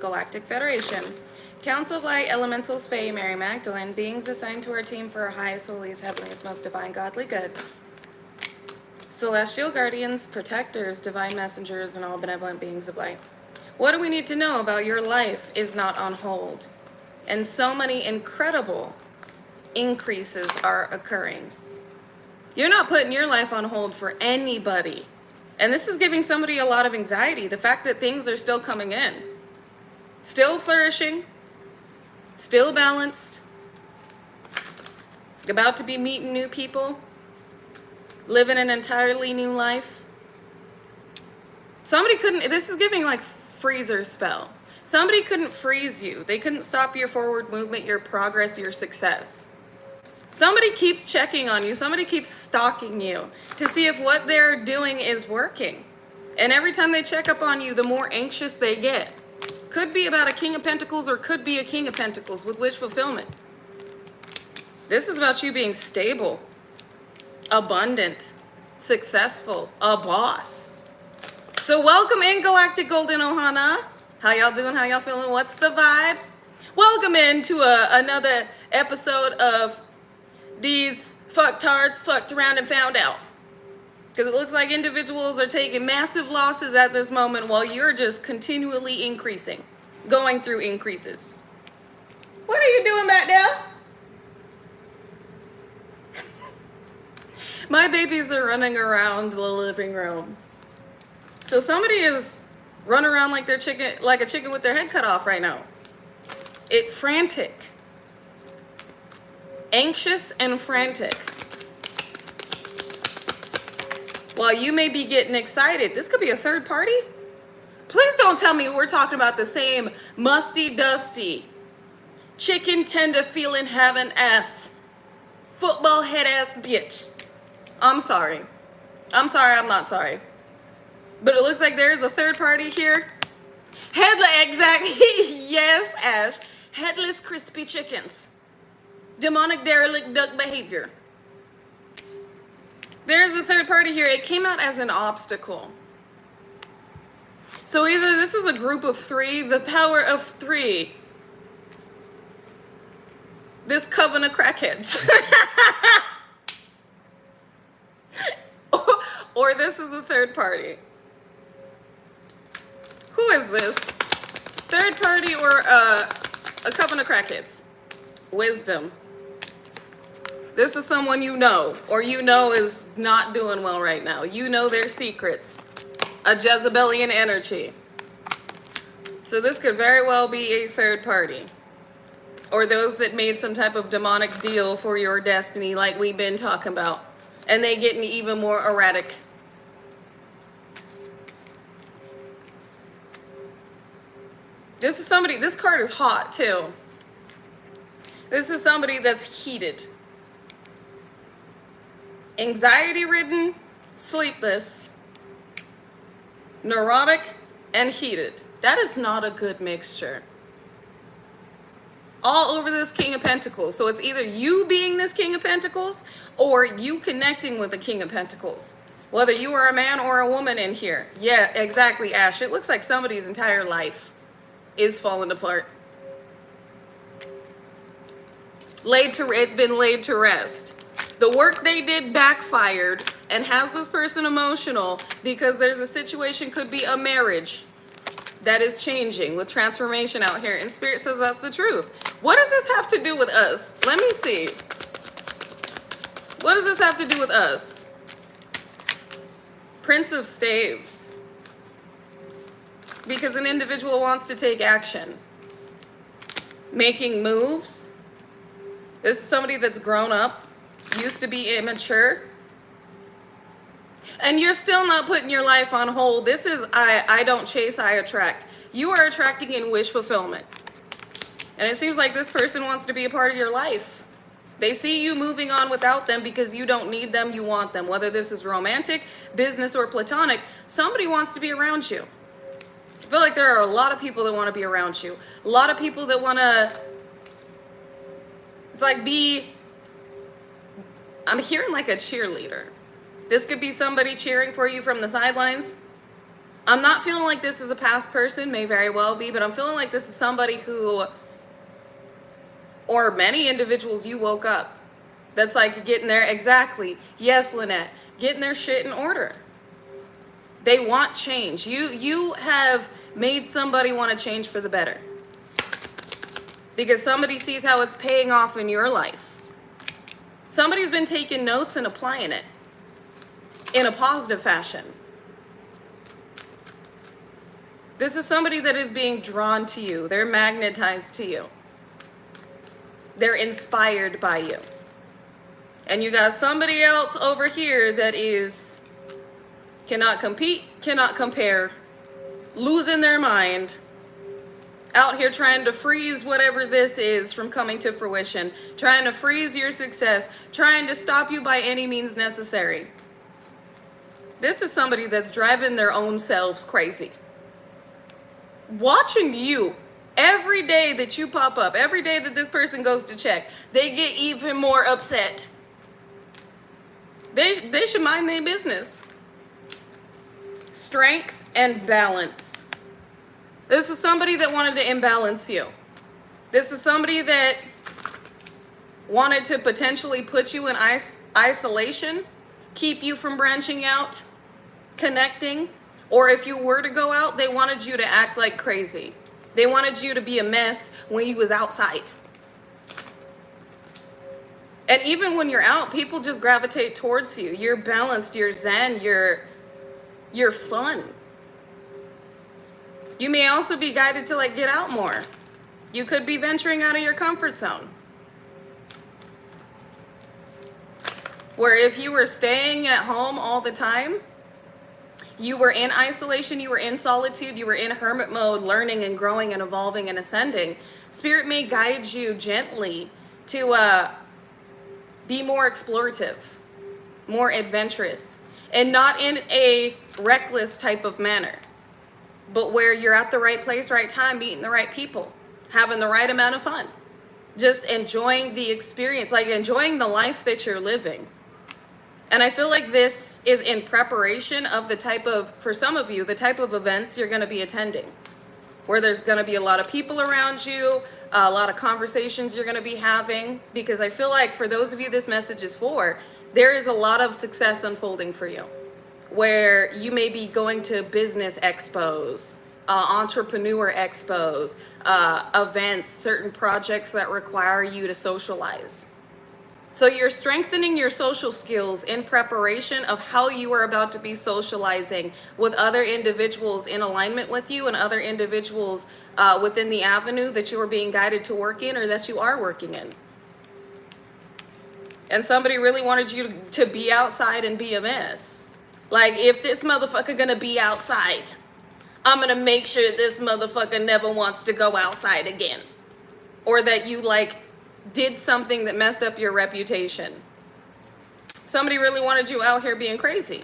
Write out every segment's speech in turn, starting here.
Galactic Federation. Council of Light, Elementals, Fae, Mary Magdalene, beings assigned to our team for our highest, holiest, heavenliest, most divine, godly good. Celestial guardians, protectors, divine messengers, and all benevolent beings of light. What do we need to know about your life is not on hold. And so many incredible increases are occurring. You're not putting your life on hold for anybody. And this is giving somebody a lot of anxiety. The fact that things are still coming in. Still flourishing, still balanced, about to be meeting new people, living an entirely new life. Somebody couldn't, this is giving like freezer spell. Somebody couldn't freeze you. They couldn't stop your forward movement, your progress, your success. Somebody keeps checking on you. Somebody keeps stalking you to see if what they're doing is working. And every time they check up on you, the more anxious they get. Could be about a King of Pentacles or could be a King of Pentacles with wish fulfillment. This is about you being stable, abundant, successful, a boss. So welcome in, Galactic Golden Ohana. How y'all doing? How y'all feeling? What's the vibe? Welcome into another episode of these fucktards fucked around and found out. Because it looks like individuals are taking massive losses at this moment while you're just continually increasing, going through increases. What are you doing back there? My babies are running around the living room. So somebody is running around like they're like a chicken with their head cut off right now. It's frantic. Anxious and frantic. While you may be getting excited, this could be a third party. Please don't tell me we're talking about the same musty, dusty, chicken tender feeling having ass, football head ass bitch. I'm sorry. I'm not sorry. But it looks like there's a third party here. Exactly. Yes, Ash. Headless crispy chickens. Demonic derelict duck behavior. There's a third party here. It came out as an obstacle. So either this is a group of three, the power of three. This coven of crackheads. Or this is a third party. Who is this? Third party or a coven of crackheads? Wisdom. This is someone you know, or you know is not doing well right now. You know their secrets. A Jezebelian energy. So this could very well be a third party. Or those that made some type of demonic deal for your destiny like we've been talking about. And they getting even more erratic. This is somebody, this card is hot too. This is somebody that's heated. Anxiety-ridden, sleepless, neurotic, and heated. That is not a good mixture. All over this King of Pentacles. So it's either you being this King of Pentacles or you connecting with the King of Pentacles. Whether you are a man or a woman in here. Yeah, exactly, Ash. It looks like somebody's entire life is falling apart. It's been laid to rest. The work they did backfired and has this person emotional because there's a situation, could be a marriage that is changing with transformation out here. And Spirit says that's the truth. What does this have to do with us? Let me see. What does this have to do with us? Prince of Staves. Because an individual wants to take action. Making moves. This is somebody that's grown up. Used to be immature. And you're still not putting your life on hold. This is I don't chase, I attract. You are attracting in wish fulfillment. And it seems like this person wants to be a part of your life. They see you moving on without them because you don't need them, you want them. Whether this is romantic, business, or platonic, somebody wants to be around you. I feel like there are a lot of people that want to be around you. A lot of people that want to, it's like I'm hearing like a cheerleader. This could be somebody cheering for you from the sidelines. I'm not feeling like this is a past person, may very well be, but I'm feeling like this is somebody who, or many individuals you woke up. That's like getting their, exactly. Yes, Lynette, getting their shit in order. They want change. You have made somebody want to change for the better. Because somebody sees how it's paying off in your life. Somebody's been taking notes and applying it in a positive fashion. This is somebody that is being drawn to you. They're magnetized to you. They're inspired by you. And you got somebody else over here that is cannot compete, cannot compare, losing their mind, out here trying to freeze whatever this is from coming to fruition, trying to freeze your success, trying to stop you by any means necessary. This is somebody that's driving their own selves crazy. Watching you every day that you pop up, every day that this person goes to check, they get even more upset. They should mind their business. Strength and balance. This is somebody that wanted to imbalance you. This is somebody that wanted to potentially put you in isolation, keep you from branching out, connecting, or if you were to go out, they wanted you to act like crazy. They wanted you to be a mess when you was outside. And even when you're out, people just gravitate towards you. You're balanced, you're zen, you're fun. You may also be guided to like get out more. You could be venturing out of your comfort zone. Where if you were staying at home all the time, you were in isolation, you were in solitude, you were in hermit mode, learning and growing and evolving and ascending. Spirit may guide you gently to be more explorative, more adventurous, and not in a reckless type of manner, but where you're at the right place, right time, meeting the right people, having the right amount of fun, just enjoying the experience, like enjoying the life that you're living. And I feel like this is in preparation of the type of, for some of you, the type of events you're going to be attending, where there's going to be a lot of people around you, a lot of conversations you're going to be having, because I feel like for those of you this message is for, there is a lot of success unfolding for you, where you may be going to business expos, entrepreneur expos, events, certain projects that require you to socialize. So you're strengthening your social skills in preparation of how you are about to be socializing with other individuals in alignment with you and other individuals within the avenue that you are being guided to work in or that you are working in. And somebody really wanted you to be outside and be a mess. Like, if this motherfucker gonna be outside, I'm gonna make sure this motherfucker never wants to go outside again. Or that you like did something that messed up your reputation. Somebody really wanted you out here being crazy.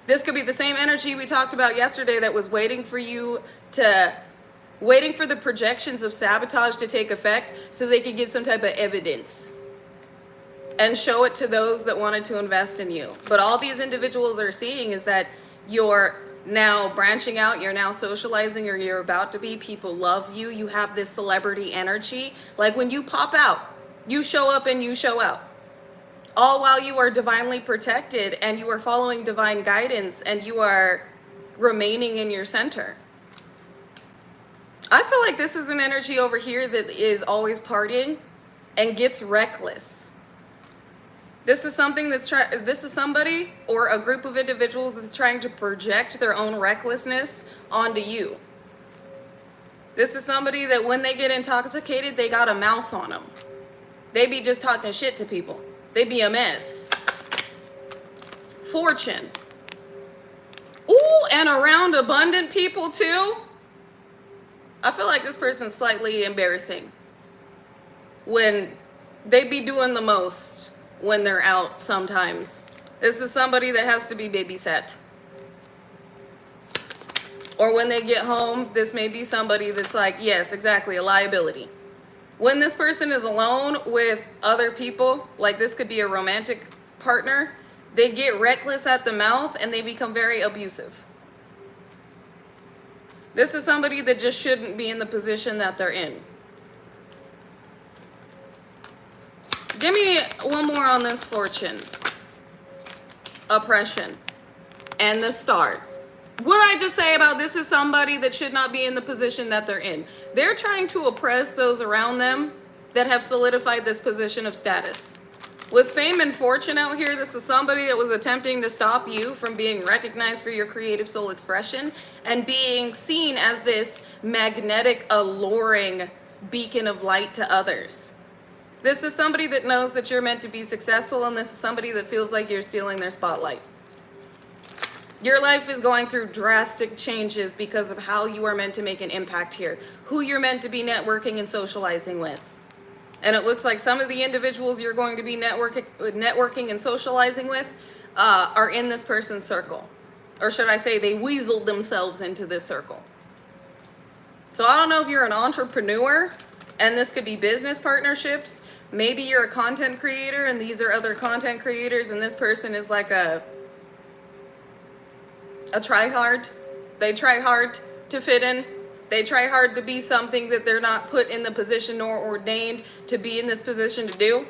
This could be the same energy we talked about yesterday that was waiting for the projections of sabotage to take effect so they could get some type of evidence and show it to those that wanted to invest in you. But all these individuals are seeing is that you're now branching out, you're now socializing, or you're about to be. People love you. You have this celebrity energy. Like when you pop out, you show up and you show out. All while you are divinely protected and you are following divine guidance and you are remaining in your center. I feel like this is an energy over here that is always partying and gets reckless. This is something this is somebody or a group of individuals that's trying to project their own recklessness onto you. This is somebody that when they get intoxicated, they got a mouth on them. They be just talking shit to people. They be a mess. Fortune. Ooh, and around abundant people too. I feel like this person's slightly embarrassing when they be doing the most. When they're out sometimes. This is somebody that has to be babysat. Or when they get home, this may be somebody that's like, yes, exactly, a liability. When this person is alone with other people, like this could be a romantic partner, they get reckless at the mouth and they become very abusive. This is somebody that just shouldn't be in the position that they're in. Give me one more on this fortune. Oppression. And the star. What did I just say about this is somebody that should not be in the position that they're in? They're trying to oppress those around them that have solidified this position of status. With fame and fortune out here, this is somebody that was attempting to stop you from being recognized for your creative soul expression and being seen as this magnetic, alluring beacon of light to others. This is somebody that knows that you're meant to be successful, and this is somebody that feels like you're stealing their spotlight. Your life is going through drastic changes because of how you are meant to make an impact here, who you're meant to be networking and socializing with. And it looks like some of the individuals you're going to be networking and socializing with are in this person's circle. Or should I say they weaseled themselves into this circle. So I don't know if you're an entrepreneur, and this could be business partnerships. Maybe you're a content creator and these are other content creators, and this person is like a try-hard. They try hard to fit in. They try hard to be something that they're not put in the position nor ordained to be in this position to do.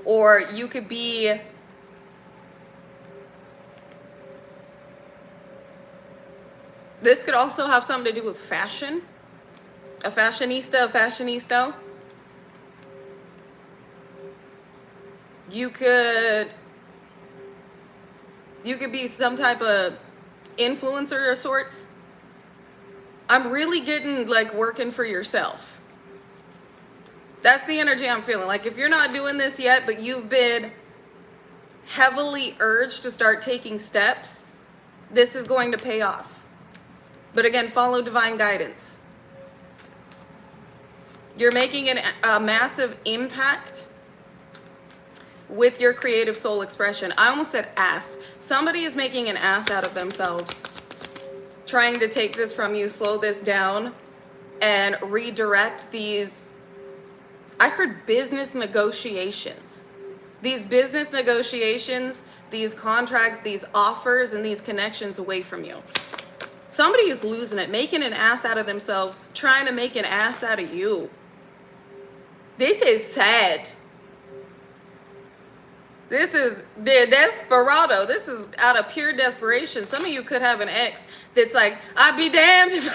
Or you could be this could also have something to do with fashion. A fashionista, a fashionista. You could be some type of influencer of sorts. I'm really getting like working for yourself. That's the energy I'm feeling. Like if you're not doing this yet, but you've been heavily urged to start taking steps, this is going to pay off. But again, follow divine guidance. You're making a massive impact with your creative soul expression. I almost said ass. Somebody is making an ass out of themselves, trying to take this from you, slow this down, and redirect these, I heard business negotiations. These business negotiations, these contracts, these offers, and these connections away from you. Somebody is losing it, making an ass out of themselves, trying to make an ass out of you. This is sad. This is the desperado. This is out of pure desperation. Some of you could have an ex that's like, I'd be damned if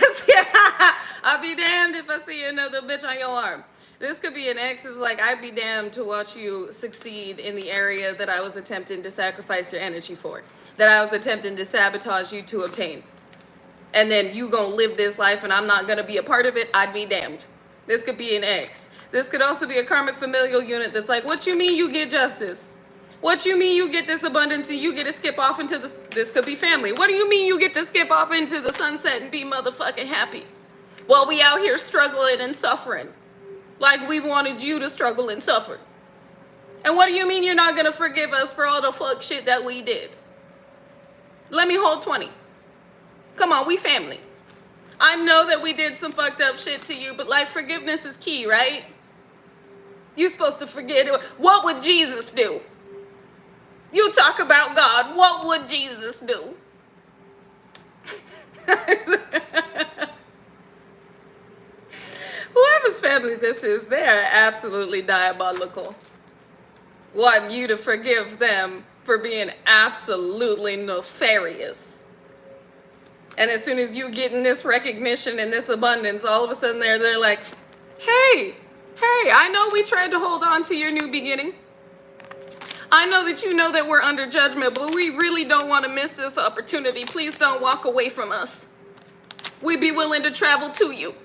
I see another bitch on your arm. This could be an ex who's like, I'd be damned to watch you succeed in the area that I was attempting to sacrifice your energy for, that I was attempting to sabotage you to obtain. And then you gonna live this life and I'm not gonna be a part of it. I'd be damned. This could be an ex. This could also be a karmic familial unit that's like, what you mean you get justice? What you mean you get this abundance and you get to skip off into this could be family. What do you mean you get to skip off into the sunset and be motherfucking happy? While we out here struggling and suffering. Like we wanted you to struggle and suffer. And what do you mean you're not gonna forgive us for all the fuck shit that we did? Let me hold 20. Come on, we family. I know that we did some fucked up shit to you, but like forgiveness is key, right? You're supposed to forget it. What would Jesus do? You talk about God. What would Jesus do? Whoever's family this is, they're absolutely diabolical. Want you to forgive them for being absolutely nefarious. And as soon as you getting this recognition and this abundance, all of a sudden they're like, hey, I know we tried to hold on to your new beginning. I know that you know that we're under judgment, but we really don't want to miss this opportunity. Please don't walk away from us. We'd be willing to travel to you.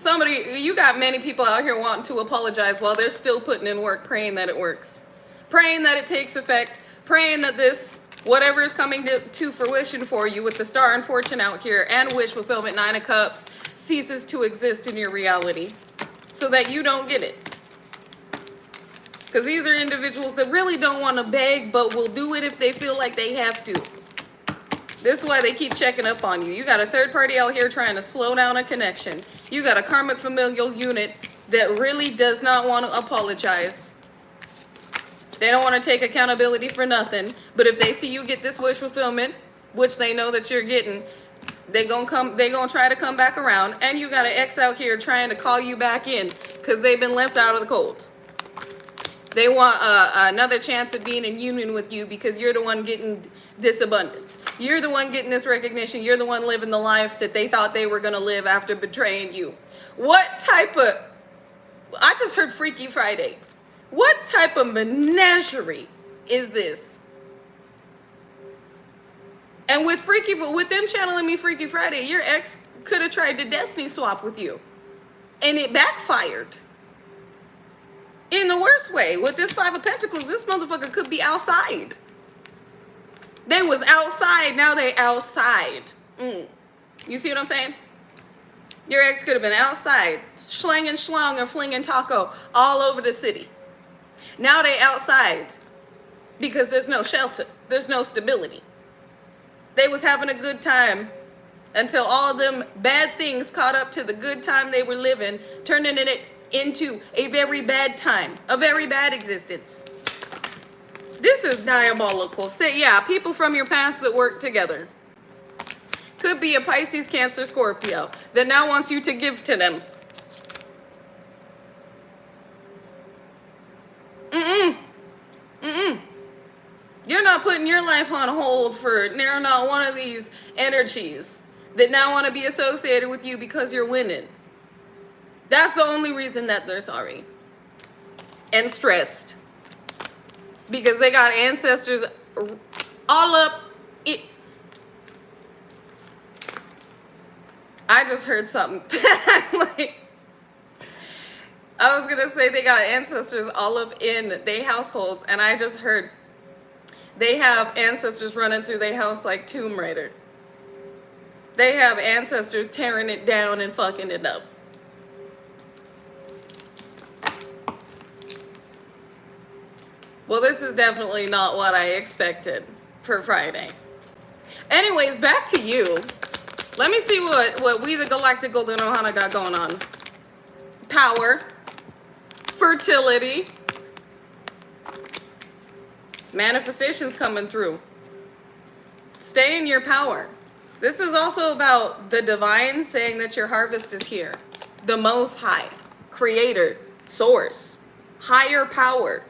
You got many people out here wanting to apologize while they're still putting in work, praying that it works. Praying that it takes effect. Praying that this, whatever is coming to fruition for you with the star and fortune out here and wish fulfillment, 9 of cups, ceases to exist in your reality so that you don't get it. Because these are individuals that really don't want to beg, but will do it if they feel like they have to. This is why they keep checking up on you. You got a third party out here trying to slow down a connection. You got a karmic familial unit that really does not want to apologize. They don't want to take accountability for nothing. But if they see you get this wish fulfillment, which they know that you're getting, They gonna try to come back around, and you got an ex out here trying to call you back in because they've been left out of the cold. They want another chance of being in union with you because you're the one getting this abundance. You're the one getting this recognition. You're the one living the life that they thought they were gonna live after betraying you. What type of, I just heard Freaky Friday. What type of menagerie is this? And with them channeling me Freaky Friday, your ex could have tried to destiny swap with you. And it backfired. In the worst way. With this Five of Pentacles, this motherfucker could be outside. They was outside, now they outside. You see what I'm saying? Your ex could have been outside, slanging schlong or flinging taco all over the city. Now they outside because there's no shelter. There's no stability. They was having a good time until all of them bad things caught up to the good time they were living, turning it into a very bad time, a very bad existence. This is diabolical. Say, yeah, people from your past that work together. Could be a Pisces, Cancer, Scorpio that now wants you to give to them. You're not putting your life on hold for not one of these energies that now want to be associated with you because you're winning. That's the only reason that they're sorry and stressed, because they got ancestors all up it. I just heard something. Like, I was gonna say they got ancestors all up in their households, and I just heard they have ancestors running through their house like Tomb Raider. They have ancestors tearing it down and fucking it up. Well, this is definitely not what I expected for Friday. Anyways, back to you. Let me see what we the Galactic Golden Ohana got going on. Power. Fertility. Manifestations coming through. Stay in your power. This is also about the divine saying that your harvest is here. The Most High, Creator, Source, higher power,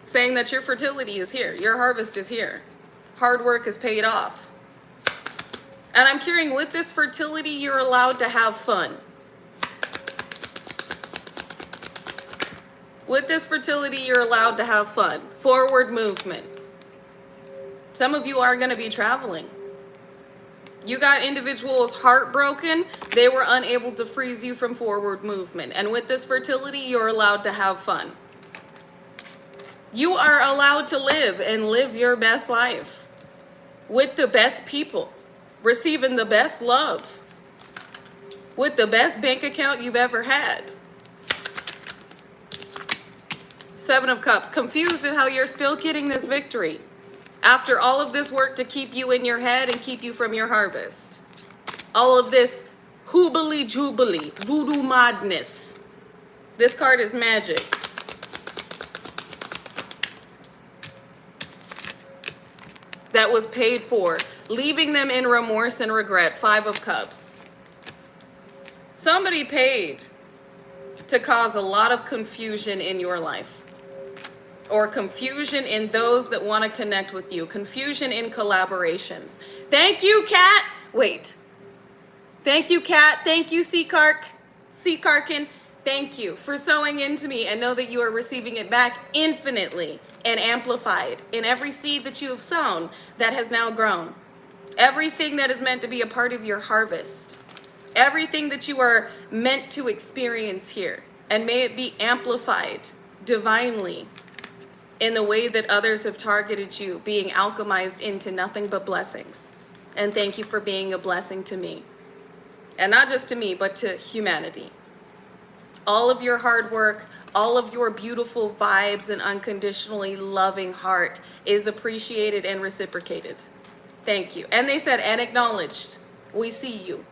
saying that your fertility is here. Your harvest is here. Hard work is paid off. And I'm hearing with this fertility, you're allowed to have fun. With this fertility, you're allowed to have fun. Forward movement. Some of you are going to be traveling. You got individuals heartbroken. They were unable to freeze you from forward movement. And with this fertility, you're allowed to have fun. You are allowed to live and live your best life with the best people, receiving the best love, with the best bank account you've ever had. Seven of Cups, confused at how you're still getting this victory after all of this work to keep you in your head and keep you from your harvest. All of this hoobly jubilee, voodoo madness. This card is magic. That was paid for, leaving them in remorse and regret. Five of Cups. Somebody paid to cause a lot of confusion in your life, or confusion in those that want to connect with you, confusion in collaborations. Thank you, Kat. Wait. Thank you, Kat. Thank you, Seakarkin. Thank you for sowing into me, and know that you are receiving it back infinitely and amplified in every seed that you have sown that has now grown. Everything that is meant to be a part of your harvest. Everything that you are meant to experience here. And may it be amplified divinely in the way that others have targeted you, being alchemized into nothing but blessings. And thank you for being a blessing to me. And not just to me, but to humanity. All of your hard work, all of your beautiful vibes and unconditionally loving heart is appreciated and reciprocated. Thank you. And they said, and acknowledged. We see you.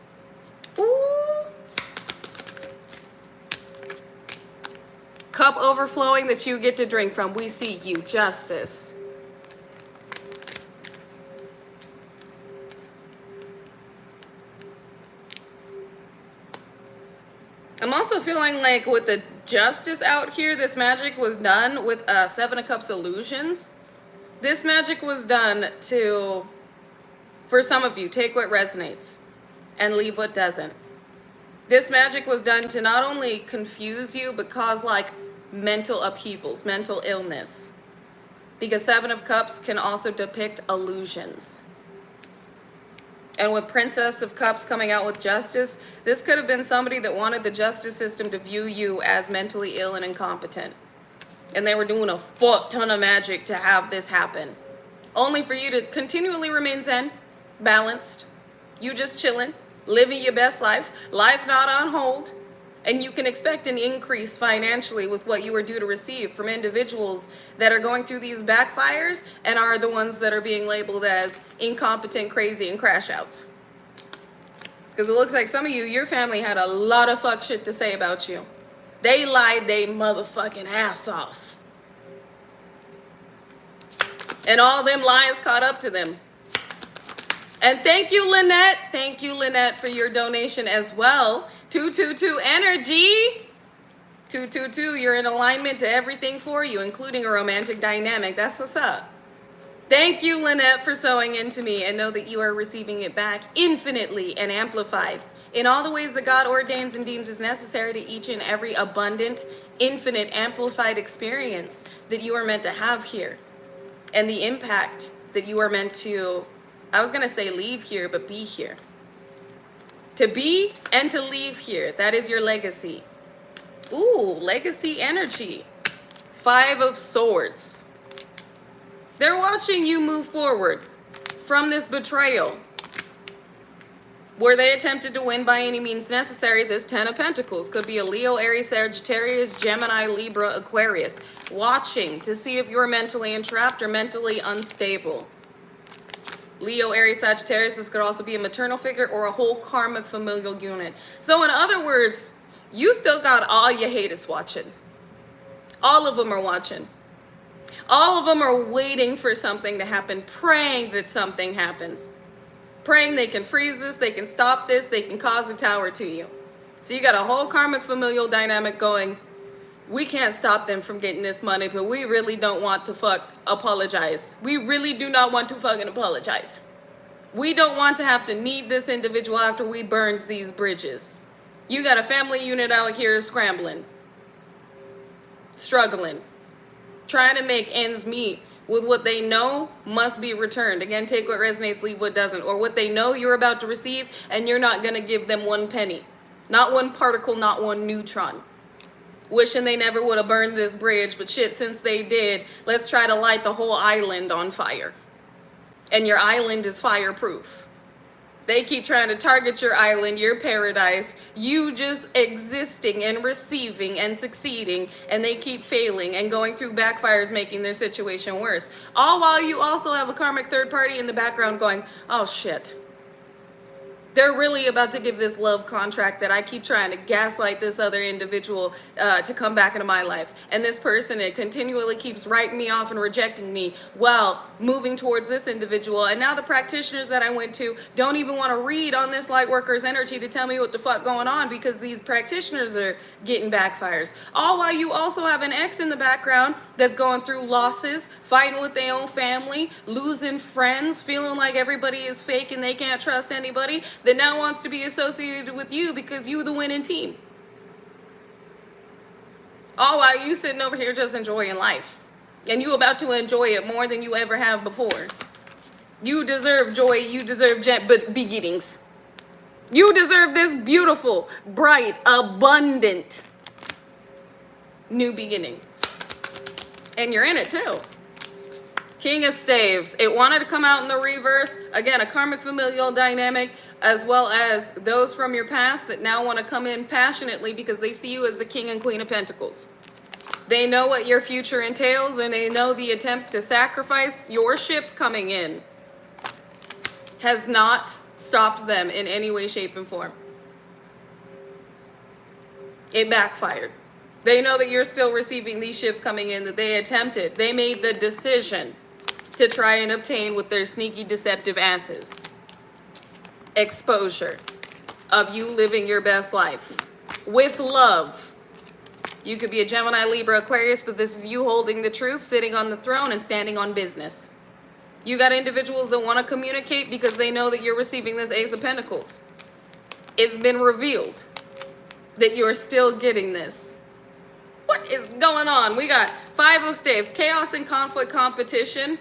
Ooh. Cup overflowing that you get to drink from. We see you. Justice. also feeling like with the Justice out here, this magic was done with Seven of Cups illusions. This magic was done to, for some of you, take what resonates and leave what doesn't. This magic was done to not only confuse you, but cause like mental upheavals, mental illness. Because Seven of Cups can also depict illusions. And with Princess of Cups coming out with Justice, this could have been somebody that wanted the justice system to view you as mentally ill and incompetent. And they were doing a fuck ton of magic to have this happen. Only for you to continually remain zen, balanced, you just chilling, living your best life, life not on hold, and you can expect an increase financially with what you are due to receive from individuals that are going through these backfires and are the ones that are being labeled as incompetent, crazy, and crash outs. Because it looks like some of you, your family had a lot of fuck shit to say about you. They lied they motherfucking ass off. And all them lies caught up to them. And thank you, Lynette. Thank you, Lynette, for your donation as well. 222 energy. 222, you're in alignment to everything for you, including a romantic dynamic. That's what's up. Thank you, Lynette, for sewing into me, and know that you are receiving it back infinitely and amplified in all the ways that God ordains and deems is necessary to each and every abundant, infinite, amplified experience that you are meant to have here. And the impact that you are meant to, I was going to say leave here, but be here. To be and to leave here. That is your legacy. Ooh, legacy energy. 5 of Swords. They're watching you move forward from this betrayal. Were they attempted to win by any means necessary? This 10 of Pentacles could be a Leo, Aries, Sagittarius, Gemini, Libra, Aquarius. Watching to see if you're mentally entrapped or mentally unstable. Leo, Aries, Sagittarius, this could also be a maternal figure or a whole karmic familial unit. So in other words, you still got all your haters watching. All of them are watching. All of them are waiting for something to happen, praying that something happens. Praying they can freeze this, they can stop this, they can cause a tower to you. So you got a whole karmic familial dynamic going. We can't stop them from getting this money, but we really don't want to apologize. We really do not want to fucking apologize. We don't want to have to need this individual after we burned these bridges. You got a family unit out here scrambling, struggling, trying to make ends meet with what they know must be returned. Again, take what resonates, leave what doesn't. Or what they know you're about to receive, and you're not going to give them one penny. Not one particle, not one neutron. Wishing they never would have burned this bridge, but shit, since they did, let's try to light the whole island on fire. And your island is fireproof. They keep trying to target your island, your paradise, you just existing and receiving and succeeding, and they keep failing and going through backfires, making their situation worse. All while you also have a karmic third party in the background going, oh shit. They're really about to give this love contract that I keep trying to gaslight this other individual to come back into my life. And this person, it continually keeps writing me off and rejecting me while moving towards this individual. And now the practitioners that I went to don't even want to read on this light worker's energy to tell me what the fuck going on, because these practitioners are getting backfires. All while you also have an ex in the background that's going through losses, fighting with their own family, losing friends, feeling like everybody is fake and they can't trust anybody, that now wants to be associated with you because you the winning team. All while you sitting over here just enjoying life. And you about to enjoy it more than you ever have before. You deserve joy. You deserve beginnings. You deserve this beautiful, bright, abundant new beginning. And you're in it too. King of Staves. It wanted to come out in the reverse. Again, a karmic familial dynamic, as well as those from your past that now want to come in passionately because they see you as the King and Queen of Pentacles. They know what your future entails, and they know the attempts to sacrifice your ships coming in has not stopped them in any way, shape, and form. It backfired. They know that you're still receiving these ships coming in that they attempted. They made the decision to try and obtain with their sneaky, deceptive asses. Exposure of you living your best life. with love. You could be a Gemini, Libra, Aquarius, but this is you holding the truth, sitting on the throne and standing on business. You got individuals that want to communicate because they know that you're receiving this Ace of Pentacles. It's been revealed that you're still getting this. What is going on? We got Five of Staves, chaos and conflict, competition,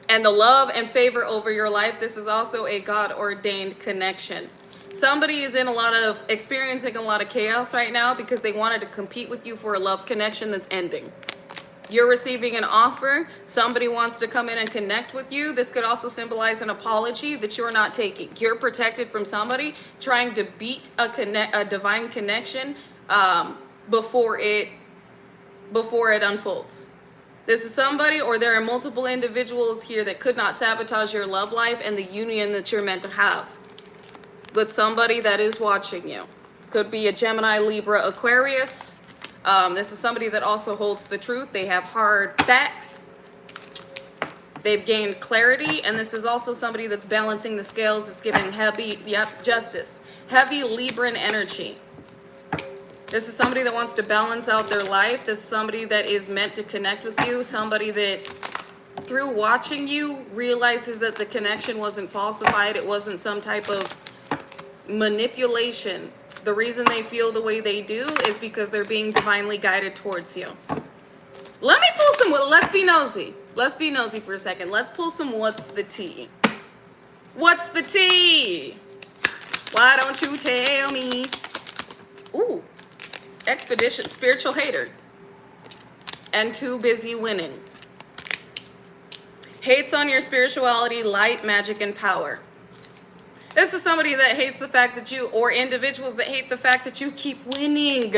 and the love and favor over your life. This is also a God-ordained connection. Somebody is experiencing a lot of chaos right now because they wanted to compete with you for a love connection that's ending. You're receiving an offer. Somebody wants to come in and connect with you. This could also symbolize an apology that you're not taking. You're protected from somebody trying to beat a divine connection before it unfolds. This is somebody, or there are multiple individuals here that could not sabotage your love life and the union that you're meant to have with somebody that is watching you. Could be a Gemini, Libra, Aquarius. This is somebody that also holds the truth. They have hard facts. They've gained clarity. And this is also somebody that's balancing the scales. It's giving heavy, justice. Heavy Libran energy. This is somebody that wants to balance out their life. This is somebody that is meant to connect with you. Somebody that, through watching you, realizes that the connection wasn't falsified. It wasn't some type of manipulation. The reason they feel the way they do is because they're being divinely guided towards you. Let me pull some, let's be nosy. Let's be nosy for a second. Let's pull some what's the tea. What's the tea? Why don't you tell me? Ooh, expedition, spiritual hater. And too busy winning. Hates on your spirituality, light, magic, and power. This is somebody that hates the fact that you, or individuals that hate the fact that you keep winning.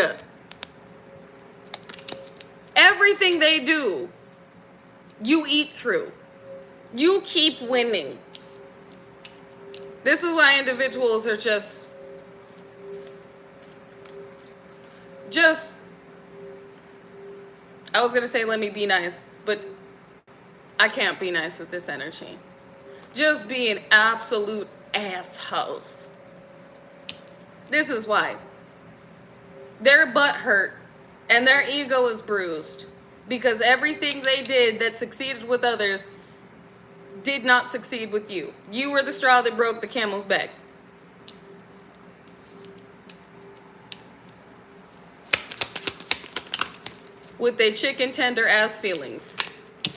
Everything they do, you eat through. You keep winning. This is why individuals are just, I was going to say, let me be nice, but I can't be nice with this energy. Just being absolute assholes. This is why. Their butt hurt and their ego is bruised because everything they did that succeeded with others did not succeed with you. You were the straw that broke the camel's back. With their chicken tender ass feelings.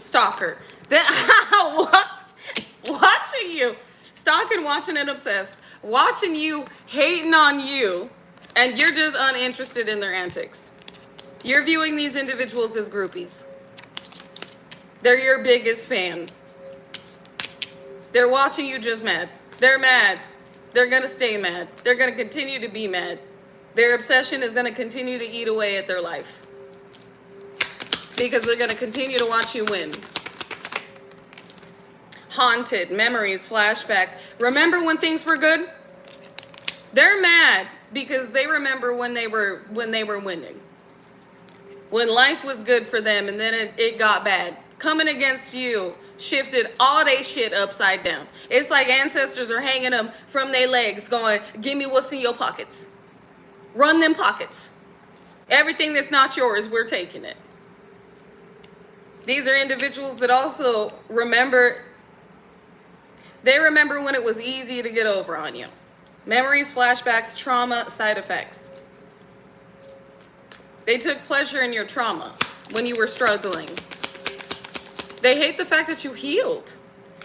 Stalker. Watching you. Stalking, watching, and obsessed. Watching you, hating on you, and you're just uninterested in their antics. You're viewing these individuals as groupies. They're your biggest fan. They're watching you just mad. They're mad. They're going to stay mad. They're going to continue to be mad. Their obsession is going to continue to eat away at their life. Because they're going to continue to watch you win. Haunted, memories, flashbacks. Remember when things were good? They're mad because they remember when they were winning. When life was good for them and then it got bad. Coming against you shifted all they shit upside down. It's like ancestors are hanging them from their legs going, give me what's in your pockets. Run them pockets. Everything that's not yours, we're taking it. These are individuals that also remember. They remember when it was easy to get over on you. Memories, flashbacks, trauma, side effects. They took pleasure in your trauma when you were struggling. They hate the fact that you healed.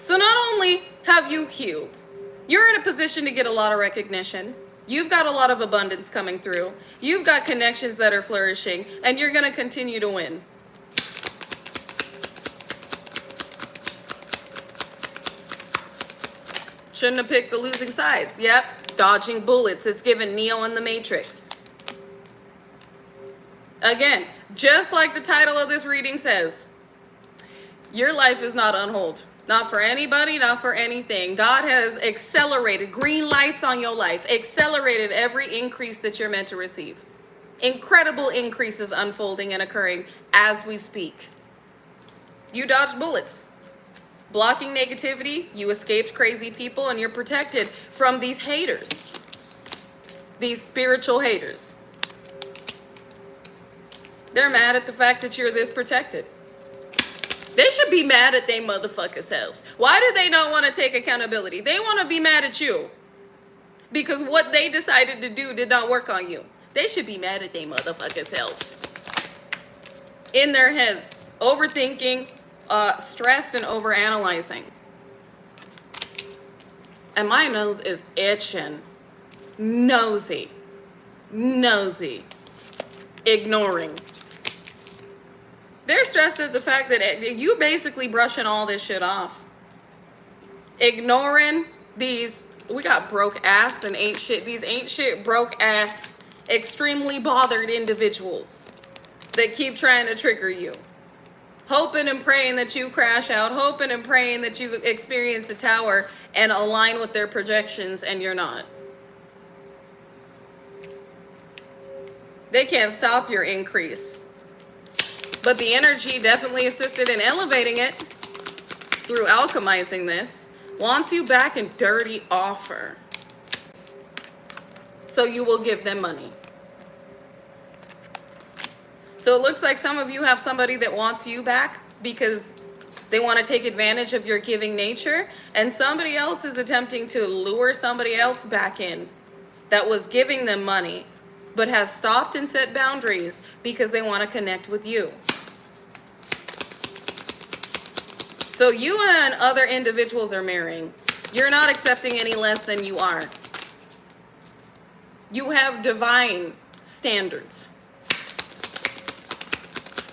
So not only have you healed, you're in a position to get a lot of recognition. You've got a lot of abundance coming through. You've got connections that are flourishing, and you're going to continue to win. Shouldn't have picked the losing sides. Yep, dodging bullets. It's given Neo in the Matrix. Again, just like the title of this reading says, your life is not on hold. Not for anybody, not for anything. God has accelerated, green lights on your life, accelerated every increase that you're meant to receive. Incredible increases unfolding and occurring as we speak. You dodged bullets. Blocking negativity, you escaped crazy people, and you're protected from these haters. These spiritual haters. They're mad at the fact that you're this protected. They should be mad at their motherfucking selves. Why do they not want to take accountability? They want to be mad at you because what they decided to do did not work on you. They should be mad at their motherfucking selves. In their head, overthinking, stressed and overanalyzing. And my nose is itching. Nosy. Ignoring. They're stressed at the fact that you basically brushing all this shit off. Ignoring these, we got broke ass and ain't shit, these ain't shit broke ass, extremely bothered individuals that keep trying to trigger you. Hoping and praying that you crash out, hoping and praying that you experience a tower and align with their projections, and you're not. They can't stop your increase. But the energy definitely assisted in elevating it through alchemizing this. Wants you back in dirty offer. So you will give them money. So it looks like some of you have somebody that wants you back because they want to take advantage of your giving nature. And somebody else is attempting to lure somebody else back in that was giving them money, but has stopped and set boundaries because they want to connect with you. So you and other individuals are marrying. You're not accepting any less than you are. You have divine standards.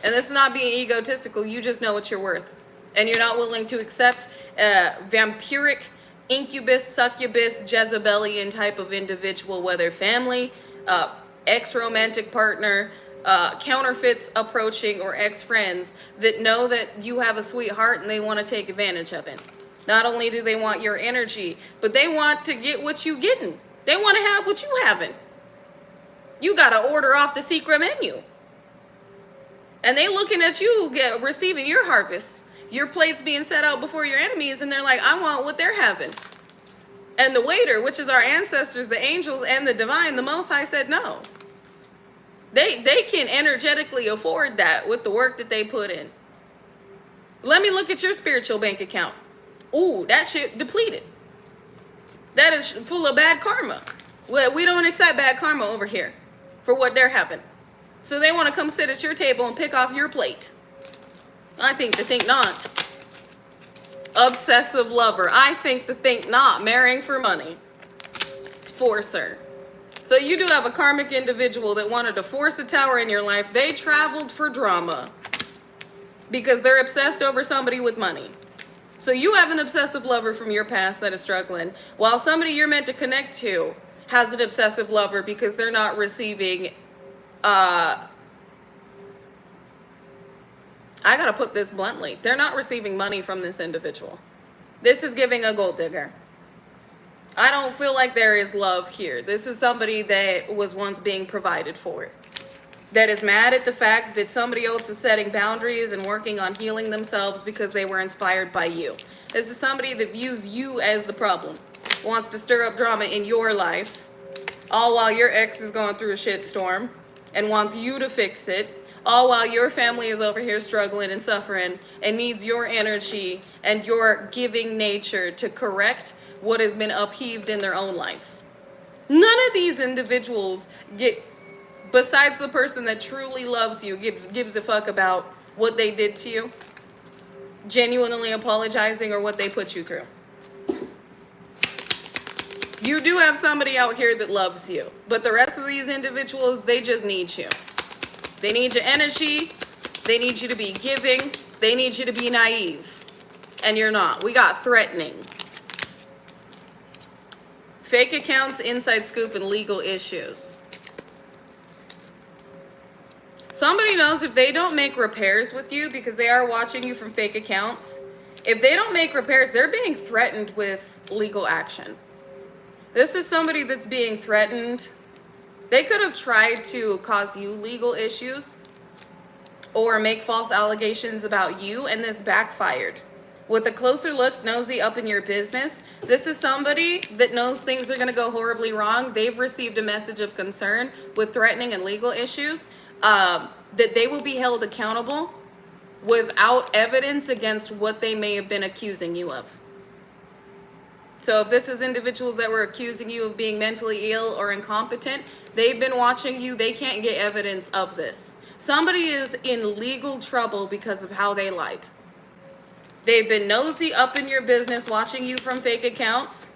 And this is not being egotistical. You just know what you're worth. And you're not willing to accept a vampiric, incubus, succubus, Jezebelian type of individual, whether family, ex-romantic partner, counterfeits approaching, or ex-friends that know that you have a sweetheart and they want to take advantage of it. Not only do they want your energy, but they want to get what you getting. They want to have what you haven't. You got to order off the secret menu. And they looking at you receiving your harvest. Your plates being set out before your enemies, and they're like, I want what they're having. And the waiter, which is our ancestors, the angels, and the divine, the Most High said no. They can energetically afford that with the work that they put in. Let me look at your spiritual bank account. Ooh, that shit depleted. That is full of bad karma. Well, we don't accept bad karma over here for what they're having. So they want to come sit at your table and pick off your plate. I think to think not. Obsessive lover. I think to think not. Marrying for money. Forcer. So you do have a karmic individual that wanted to force a tower in your life. They traveled for drama because they're obsessed over somebody with money. So you have an obsessive lover from your past that is struggling, while somebody you're meant to connect to has an obsessive lover because they're not receiving, I gotta put this bluntly, they're not receiving money from this individual. This is giving a gold digger. I don't feel like there is love here. This is somebody that was once being provided for, that is mad at the fact that somebody else is setting boundaries and working on healing themselves because they were inspired by you. This is somebody that views you as the problem, wants to stir up drama in your life, all while your ex is going through a shitstorm and wants you to fix it, all while your family is over here struggling and suffering and needs your energy and your giving nature to correct what has been upheaved in their own life. None of these individuals get, besides the person that truly loves you, gives a fuck about what they did to you, genuinely apologizing, or what they put you through. You do have somebody out here that loves you, but the rest of these individuals, they just need you. They need your energy. They need you to be giving. They need you to be naive. And you're not. We got threatening. Fake accounts, inside scoop, and legal issues. Somebody knows if they don't make repairs with you, because they are watching you from fake accounts, if they don't make repairs, they're being threatened with legal action. This is somebody that's being threatened. They could have tried to cause you legal issues or make false allegations about you, and this backfired. With a closer look, nosy up in your business, this is somebody that knows things are going to go horribly wrong. They've received a message of concern with threatening and legal issues. that they will be held accountable without evidence against what they may have been accusing you of. So if this is individuals that were accusing you of being mentally ill or incompetent, they've been watching you, they can't get evidence of this. Somebody is in legal trouble because of how they lied. They've been nosy up in your business, watching you from fake accounts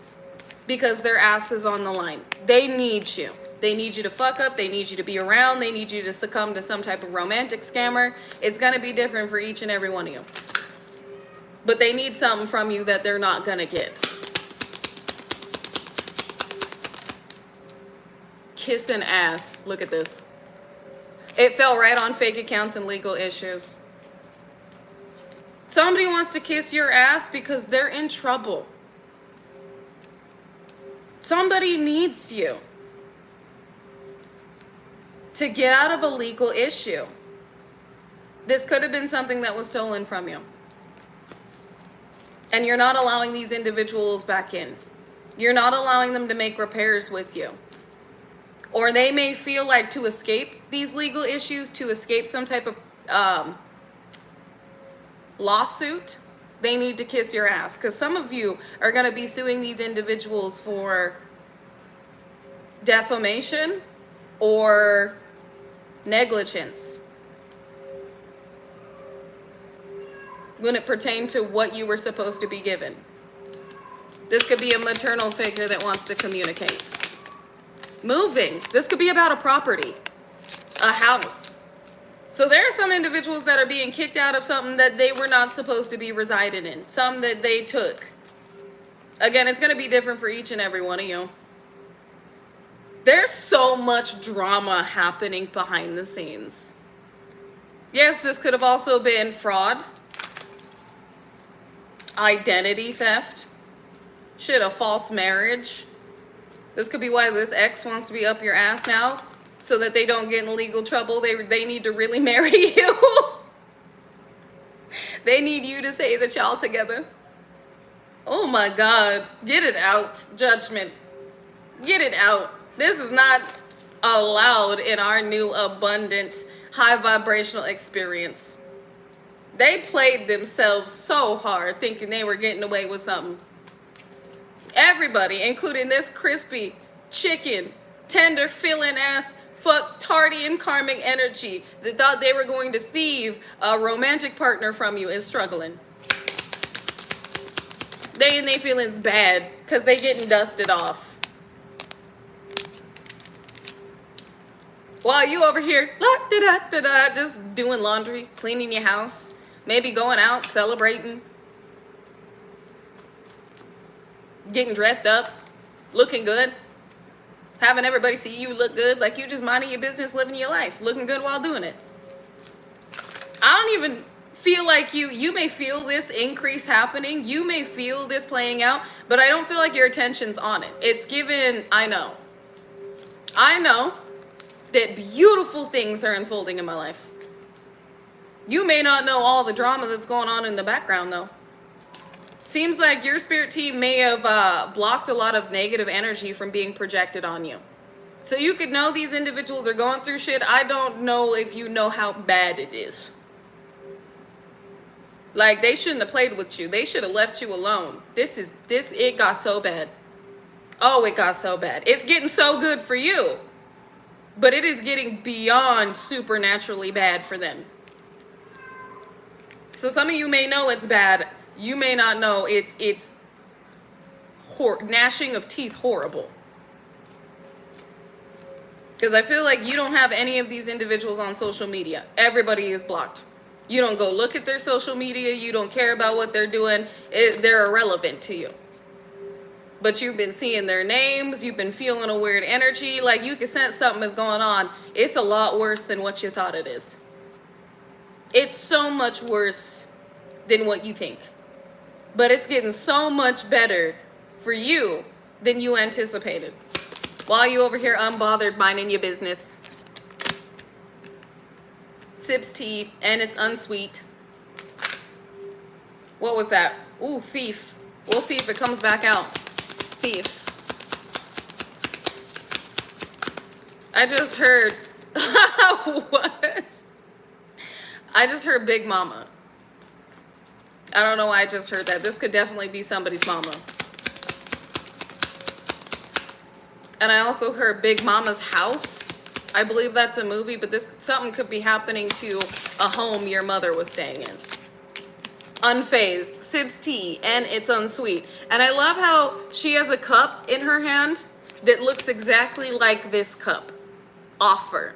because their ass is on the line. They need you. They need you to fuck up. They need you to be around. They need you to succumb to some type of romantic scammer. It's going to be different for each and every one of you. But they need something from you that they're not going to get. Kissing ass. Look at this. It fell right on fake accounts and legal issues. Somebody wants to kiss your ass because they're in trouble. Somebody needs you to get out of a legal issue. This could have been something that was stolen from you. And you're not allowing these individuals back in. You're not allowing them to make repairs with you. Or they may feel like to escape these legal issues, to escape some type of lawsuit, they need to kiss your ass. Because some of you are going to be suing these individuals for defamation or negligence when it pertained to what you were supposed to be given. This could be a maternal figure that wants to communicate. Moving. This could be about a property, a house. So there are some individuals that are being kicked out of something that they were not supposed to be residing in, some that they took. Again, it's going to be different for each and every one of you. There's so much drama happening behind the scenes. Yes, this could have also been fraud, identity theft, shit, a false marriage. This could be why this ex wants to be up your ass now, so that they don't get in legal trouble. They need to really marry you. They need you to say that y'all together. Oh my God. Get it out, judgment. Get it out. This is not allowed in our new abundant, high vibrational experience. They played themselves so hard thinking they were getting away with something. Everybody, including this crispy, chicken, tender, filling ass, fuck, tardy, and karmic energy that thought they were going to thieve a romantic partner from you is struggling. They and they feelings bad because they getting dusted off. While you over here, just doing laundry, cleaning your house, maybe going out, celebrating, getting dressed up, looking good, having everybody see you look good, like you just minding your business, living your life, looking good while doing it. I don't even feel like you may feel this increase happening, you may feel this playing out, but I don't feel like your attention's on it. It's given, I know that beautiful things are unfolding in my life. You may not know all the drama that's going on in the background though. Seems like your spirit team may have blocked a lot of negative energy from being projected on you. So you could know these individuals are going through shit. I don't know if you know how bad it is. Like, they shouldn't have played with you. They should have left you alone. It got so bad. Oh, it got so bad. It's getting so good for you. But it is getting beyond supernaturally bad for them. So some of you may know it's bad. You may not know it's gnashing of teeth horrible. Because I feel like you don't have any of these individuals on social media. Everybody is blocked. You don't go look at their social media. You don't care about what they're doing. They're irrelevant to you. But you've been seeing their names. You've been feeling a weird energy. Like you can sense something is going on. It's a lot worse than what you thought it is. It's so much worse than what you think. But it's getting so much better for you than you anticipated. While you over here unbothered minding your business. Sips tea and it's unsweet. What was that? Ooh, thief. We'll see if it comes back out. Thief. I just heard. What? I just heard Big Mama. I don't know why I just heard that. This could definitely be somebody's mama. And I also heard Big Mama's House. I believe that's a movie, but something could be happening to a home your mother was staying in. Unfazed, sips tea, and it's unsweet. And I love how she has a cup in her hand that looks exactly like this cup. Offer.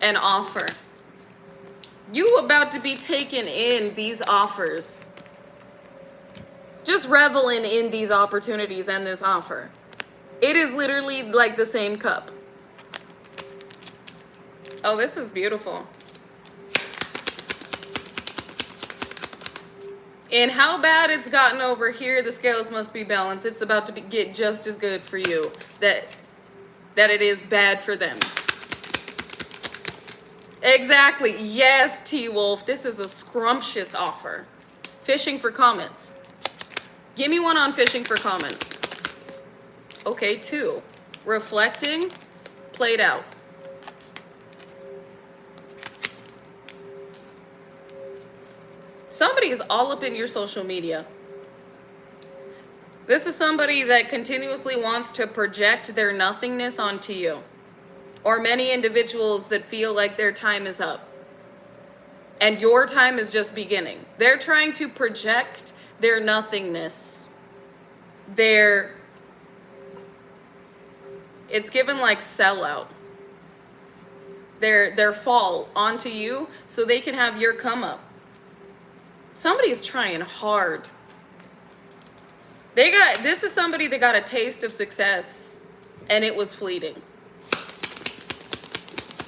An offer. You about to be taking in these offers. Just reveling in these opportunities and this offer. It is literally like the same cup. Oh, this is beautiful. And how bad it's gotten over here, the scales must be balanced. It's about to get just as good for you that it is bad for them. Exactly. Yes, T-Wolf. This is a scrumptious offer. Fishing for comments. Give me one on fishing for comments. Okay, 2. Reflecting. Played out. Somebody is all up in your social media. This is somebody that continuously wants to project their nothingness onto you. Or many individuals that feel like their time is up. And your time is just beginning. They're trying to project their nothingness. It's given like sellout. Their fall onto you so they can have your come up. Somebody's trying hard. This is somebody that got a taste of success and it was fleeting.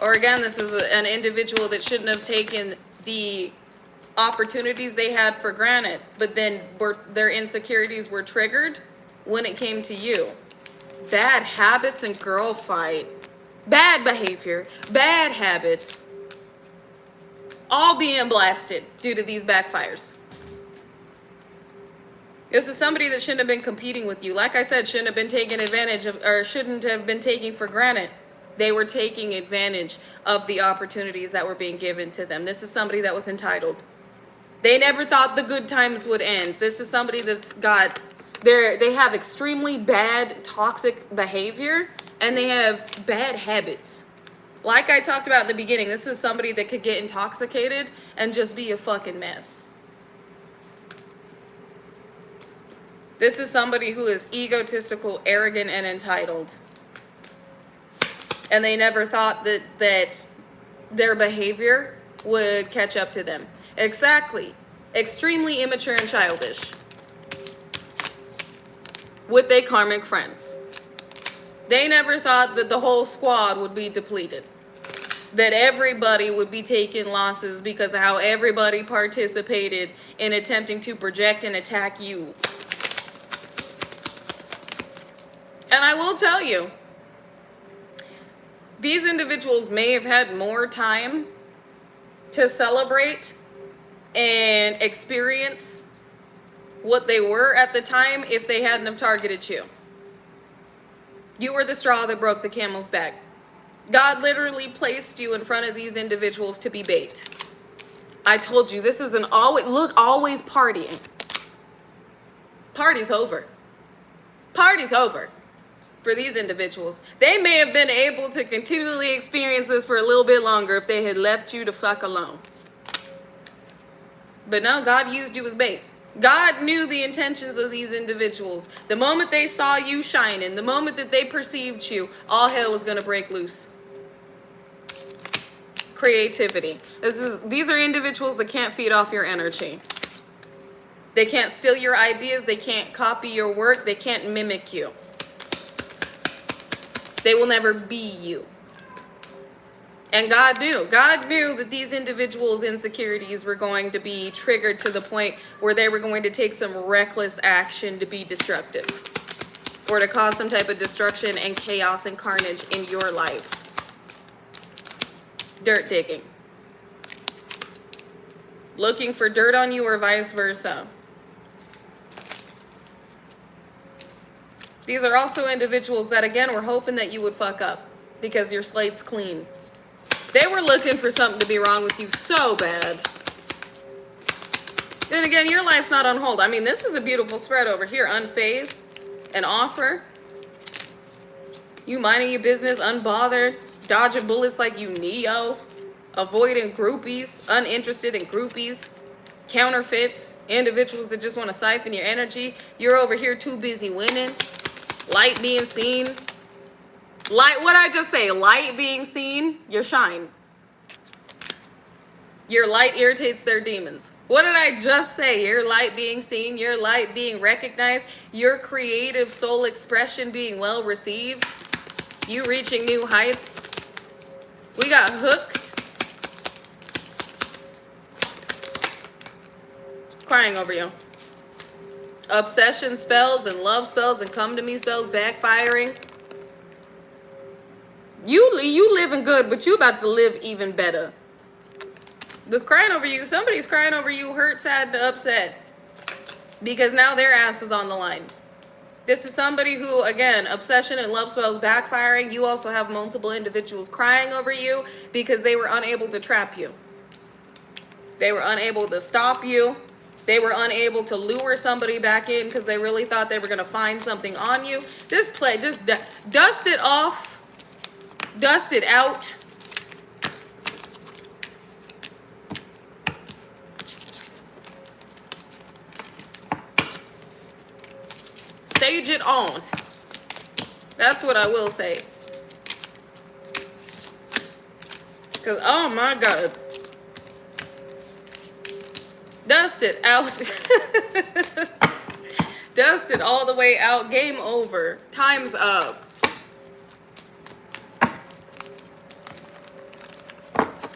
Or again, this is an individual that shouldn't have taken the opportunities they had for granted, but then their insecurities were triggered when it came to you. Bad habits and girl fight. Bad behavior. Bad habits. All being blasted due to these backfires. This is somebody that shouldn't have been competing with you. Like I said, shouldn't have been taken advantage of, or shouldn't have been taken for granted. They were taking advantage of the opportunities that were being given to them. This is somebody that was entitled. They never thought the good times would end. This is somebody that's they have extremely bad toxic behavior and they have bad habits. Like I talked about in the beginning, this is somebody that could get intoxicated and just be a fucking mess. This is somebody who is egotistical, arrogant, and entitled. And they never thought that their behavior would catch up to them. Exactly. Extremely immature and childish. With their karmic friends. They never thought that the whole squad would be depleted. That everybody would be taking losses because of how everybody participated in attempting to project and attack you. And I will tell you, these individuals may have had more time to celebrate and experience what they were at the time if they hadn't have targeted you. You were the straw that broke the camel's back. God literally placed you in front of these individuals to be bait. I told you, this is always partying. Party's over. Party's over for these individuals. They may have been able to continually experience this for a little bit longer if they had left you to fuck alone. But no, God used you as bait. God knew the intentions of these individuals. The moment they saw you shining, the moment that they perceived you, all hell was going to break loose. Creativity. These are individuals that can't feed off your energy. They can't steal your ideas. They can't copy your work. They can't mimic you. They will never be you. And God knew. God knew that these individuals' insecurities were going to be triggered to the point where they were going to take some reckless action to be destructive. Or to cause some type of destruction and chaos and carnage in your life. Dirt digging. Looking for dirt on you or vice versa. These are also individuals that, again, were hoping that you would fuck up because your slate's clean. They were looking for something to be wrong with you so bad. Then again, your life's not on hold. I mean, this is a beautiful spread over here. Unfazed, an offer. You minding your business, unbothered, dodging bullets like you Neo, avoiding groupies, uninterested in groupies, counterfeits, individuals that just want to siphon your energy. You're over here too busy winning. Light being seen. Light, what I just say? Light being seen, your shine. Your light irritates their demons. What did I just say? Your light being seen, your light being recognized, your creative soul expression being well received, you reaching new heights. We got hooked. Crying over you. Obsession spells and love spells and come to me spells backfiring. You living good, but you about to live even better. With crying over you, somebody's crying over you, hurt, sad, upset. Because now their ass is on the line. This is somebody who, again, obsession and love spells backfiring. You also have multiple individuals crying over you because they were unable to trap you. They were unable to stop you. They were unable to lure somebody back in because they really thought they were going to find something on you. This play, just dust it off. Dust it out. Stage it on. That's what I will say. Because, oh my God. Dust it out. Dust it all the way out. Game over. Time's up.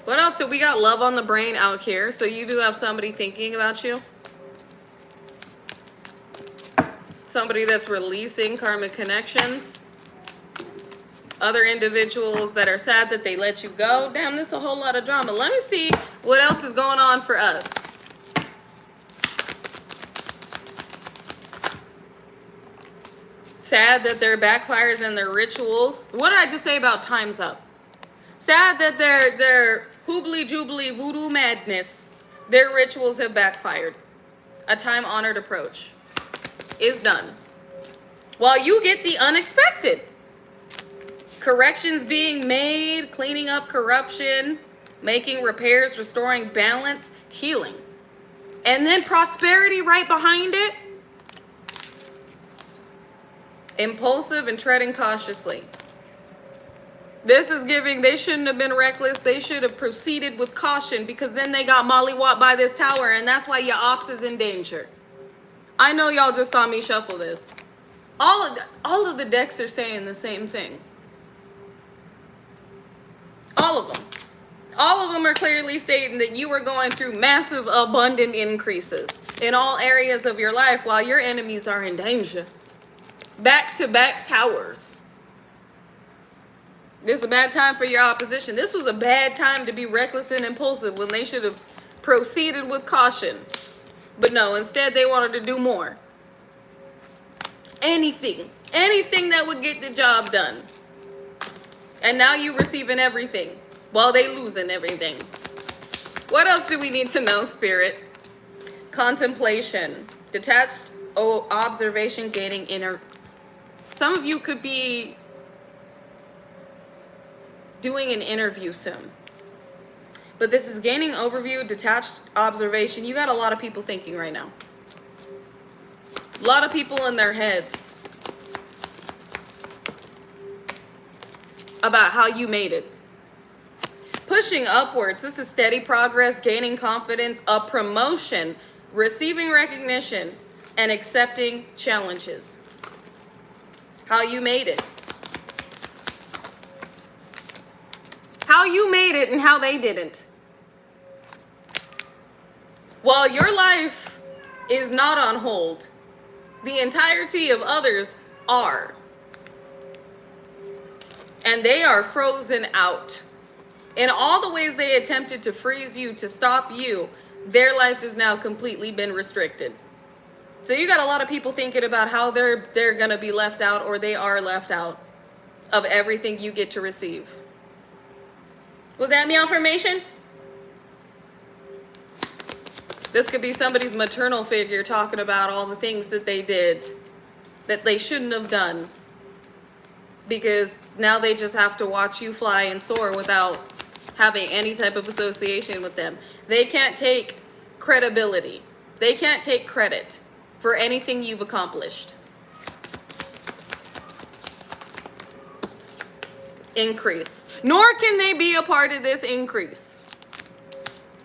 What else? So we got love on the brain out here. So you do have somebody thinking about you. Somebody that's releasing karmic connections. Other individuals that are sad that they let you go. Damn, this is a whole lot of drama. Let me see what else is going on for us. Sad that their backfires and their rituals. What did I just say about time's up? Sad that their hoobly jubilee voodoo madness, their rituals have backfired. A time-honored approach is done. While you get the unexpected. Corrections being made, cleaning up corruption, making repairs, restoring balance, healing. And then prosperity right behind it. Impulsive and treading cautiously. This is giving, they shouldn't have been reckless. They should have proceeded with caution because then they got mollywopped by this tower and that's why your ops is in danger. I know y'all just saw me shuffle this. All of the decks are saying the same thing. All of them. All of them are clearly stating that you are going through massive, abundant increases in all areas of your life while your enemies are in danger. Back-to-back towers. This is a bad time for your opposition. This was a bad time to be reckless and impulsive when they should have proceeded with caution. But no, instead they wanted to do more. Anything that would get the job done. And now you receiving everything while they losing everything. What else do we need to know, Spirit? Contemplation. Detached observation, gaining inner. Some of you could be doing an interview soon. But this is gaining overview, detached observation. You got a lot of people thinking right now. A lot of people in their heads about how you made it. Pushing upwards. This is steady progress, gaining confidence, a promotion, receiving recognition, and accepting challenges. How you made it. How you made it and how they didn't. While your life is not on hold, the entirety of others are. And they are frozen out. In all the ways they attempted to freeze you, to stop you, their life has now completely been restricted. So you got a lot of people thinking about how they're going to be left out, or they are left out of everything you get to receive. Was that malformation? This could be somebody's maternal figure talking about all the things that they did that they shouldn't have done, because now they just have to watch you fly and soar without having any type of association with them. They can't take credibility. They can't take credit for anything you've accomplished. Increase. Nor can they be a part of this increase.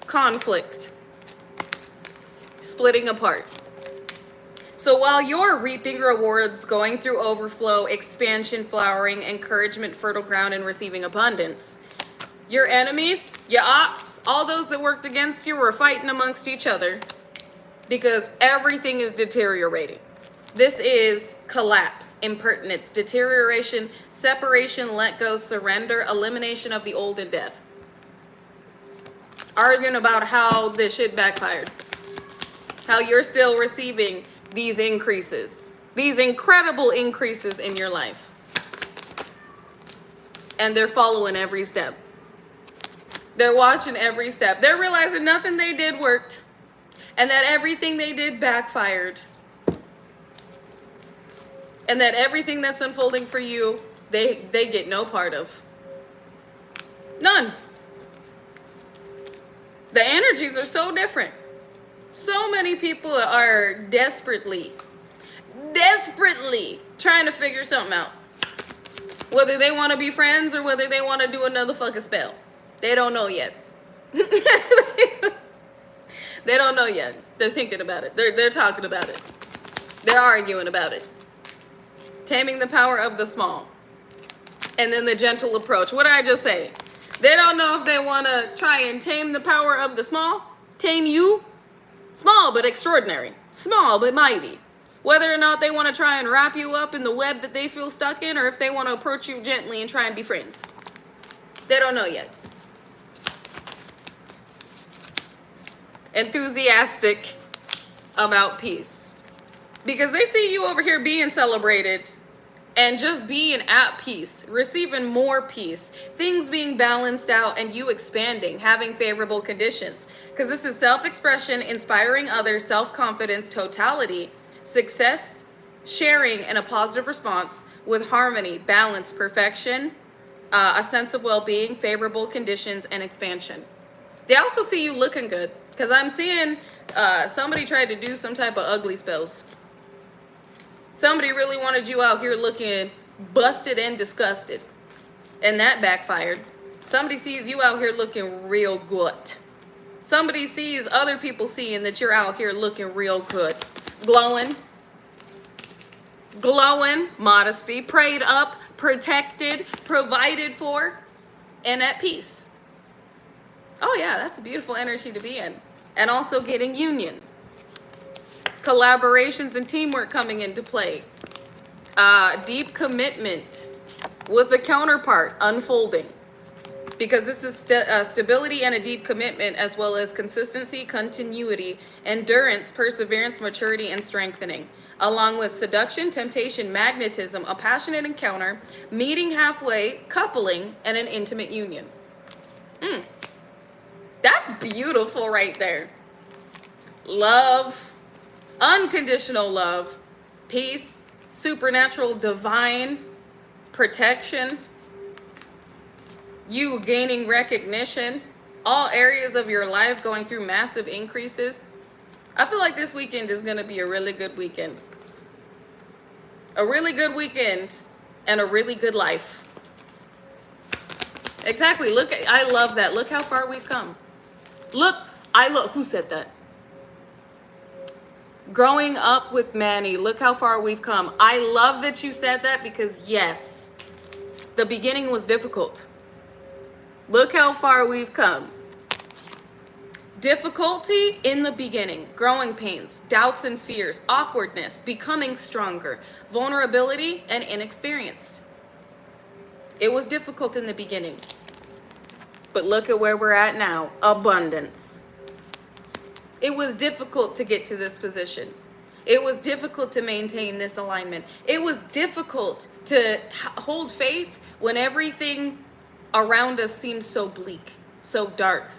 Conflict. Splitting apart. So while you're reaping rewards, going through overflow, expansion, flowering, encouragement, fertile ground, and receiving abundance, your enemies, your ops, all those that worked against you were fighting amongst each other because everything is deteriorating. This is collapse, impertinence, deterioration, separation, let go, surrender, elimination of the old, and death. Arguing about how this shit backfired. How you're still receiving these increases, these incredible increases in your life. And they're following every step. They're watching every step. They're realizing nothing they did worked, and that everything they did backfired. And that everything that's unfolding for you, they get no part of. None. The energies are so different. So many people are desperately trying to figure something out. Whether they want to be friends or whether they want to do another fucking spell. They don't know yet. They don't know yet. They're thinking about it. They're talking about it. They're arguing about it. Taming the power of the small. And then the gentle approach. What did I just say? They don't know if they want to try and tame the power of the small. Tame you. Small but extraordinary. Small but mighty. Whether or not they want to try and wrap you up in the web that they feel stuck in, or if they want to approach you gently and try and be friends. They don't know yet. Enthusiastic about peace. Because they see you over here being celebrated and just being at peace, receiving more peace, things being balanced out, and you expanding, having favorable conditions. Because this is self-expression, inspiring others, self-confidence, totality, success, sharing, and a positive response with harmony, balance, perfection, a sense of well-being, favorable conditions, and expansion. They also see you looking good. Because I'm seeing somebody tried to do some type of ugly spells. Somebody really wanted you out here looking busted and disgusted. And that backfired. Somebody sees you out here looking real good. Somebody sees other people seeing that you're out here looking real good. Glowing. Glowing. Modesty. Prayed up. Protected. Provided for. And at peace. Oh yeah, that's a beautiful energy to be in. And also getting union. Collaborations and teamwork coming into play. Deep commitment with the counterpart unfolding. Because this is stability and a deep commitment, as well as consistency, continuity, endurance, perseverance, maturity, and strengthening. Along with seduction, temptation, magnetism, a passionate encounter, meeting halfway, coupling, and an intimate union. That's beautiful right there. Love. Unconditional love, peace, supernatural, divine, protection, you gaining recognition, all areas of your life going through massive increases. I feel like this weekend is going to be a really good weekend. A really good weekend and a really good life. Exactly. Look, I love that. Look how far we've come. Look, who said that? Growing up with Manny, look how far we've come. I love that you said that because yes, the beginning was difficult. Look how far we've come. Difficulty in the beginning, growing pains, doubts and fears, awkwardness, becoming stronger, vulnerability, and inexperienced. It was difficult in the beginning, but look at where we're at now, abundance. It was difficult to get to this position. It was difficult to maintain this alignment. It was difficult to hold faith when everything around us seemed so bleak, so dark.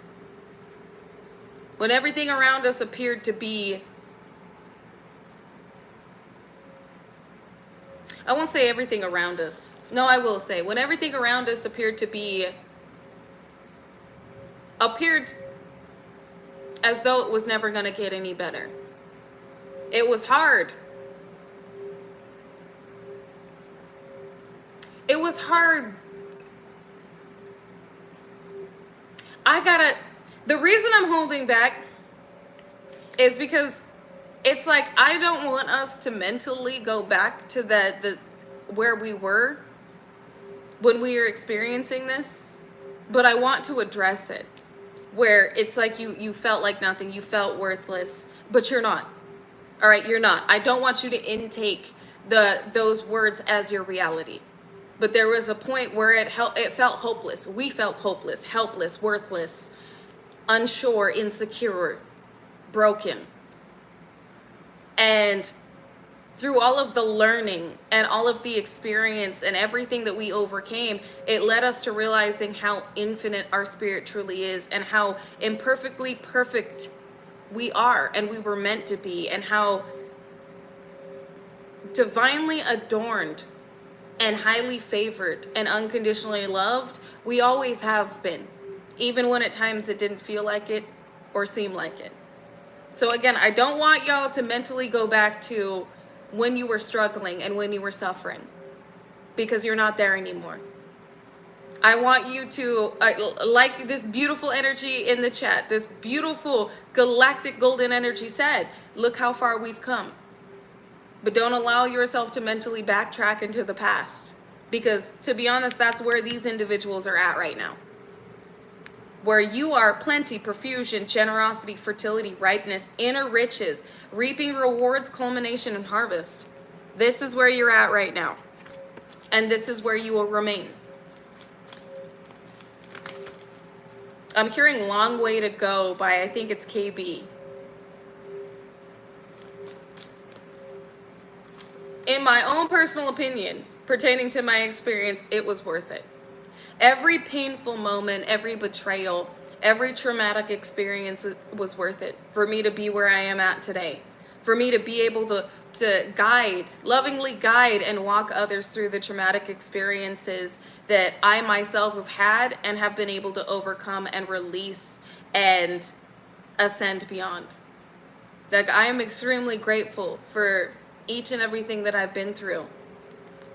When everything around us appeared to be, I won't say everything around us. No, I will say, when everything around us appeared as though it was never going to get any better. It was hard. It was hard. The reason I'm holding back is because it's like, I don't want us to mentally go back to the where we were when we were experiencing this, but I want to address it. Where it's like you felt like nothing, you felt worthless, but you're not. All right, you're not. I don't want you to intake those words as your reality. But there was a point where it felt hopeless. We felt hopeless, helpless, worthless, unsure, insecure, broken. And through all of the learning and all of the experience and everything that we overcame, it led us to realizing how infinite our spirit truly is and how imperfectly perfect we are and we were meant to be, and how divinely adorned and highly favored and unconditionally loved we always have been, even when at times it didn't feel like it or seem like it. So again, I don't want y'all to mentally go back to when you were struggling and when you were suffering, because you're not there anymore. I want you to, like this beautiful energy in the chat, this beautiful galactic golden energy said, look how far we've come. But don't allow yourself to mentally backtrack into the past, because to be honest, that's where these individuals are at right now. Where you are plenty, profusion, generosity, fertility, ripeness, inner riches, reaping rewards, culmination, and harvest. This is where you're at right now. And this is where you will remain. I'm hearing Long Way to Go by, I think it's KB. In my own personal opinion, pertaining to my experience, it was worth it. Every painful moment, every betrayal, every traumatic experience was worth it for me to be where I am at today. For me to be able to guide, lovingly guide and walk others through the traumatic experiences that I myself have had and have been able to overcome and release and ascend beyond. Like, I am extremely grateful for each and everything that I've been through,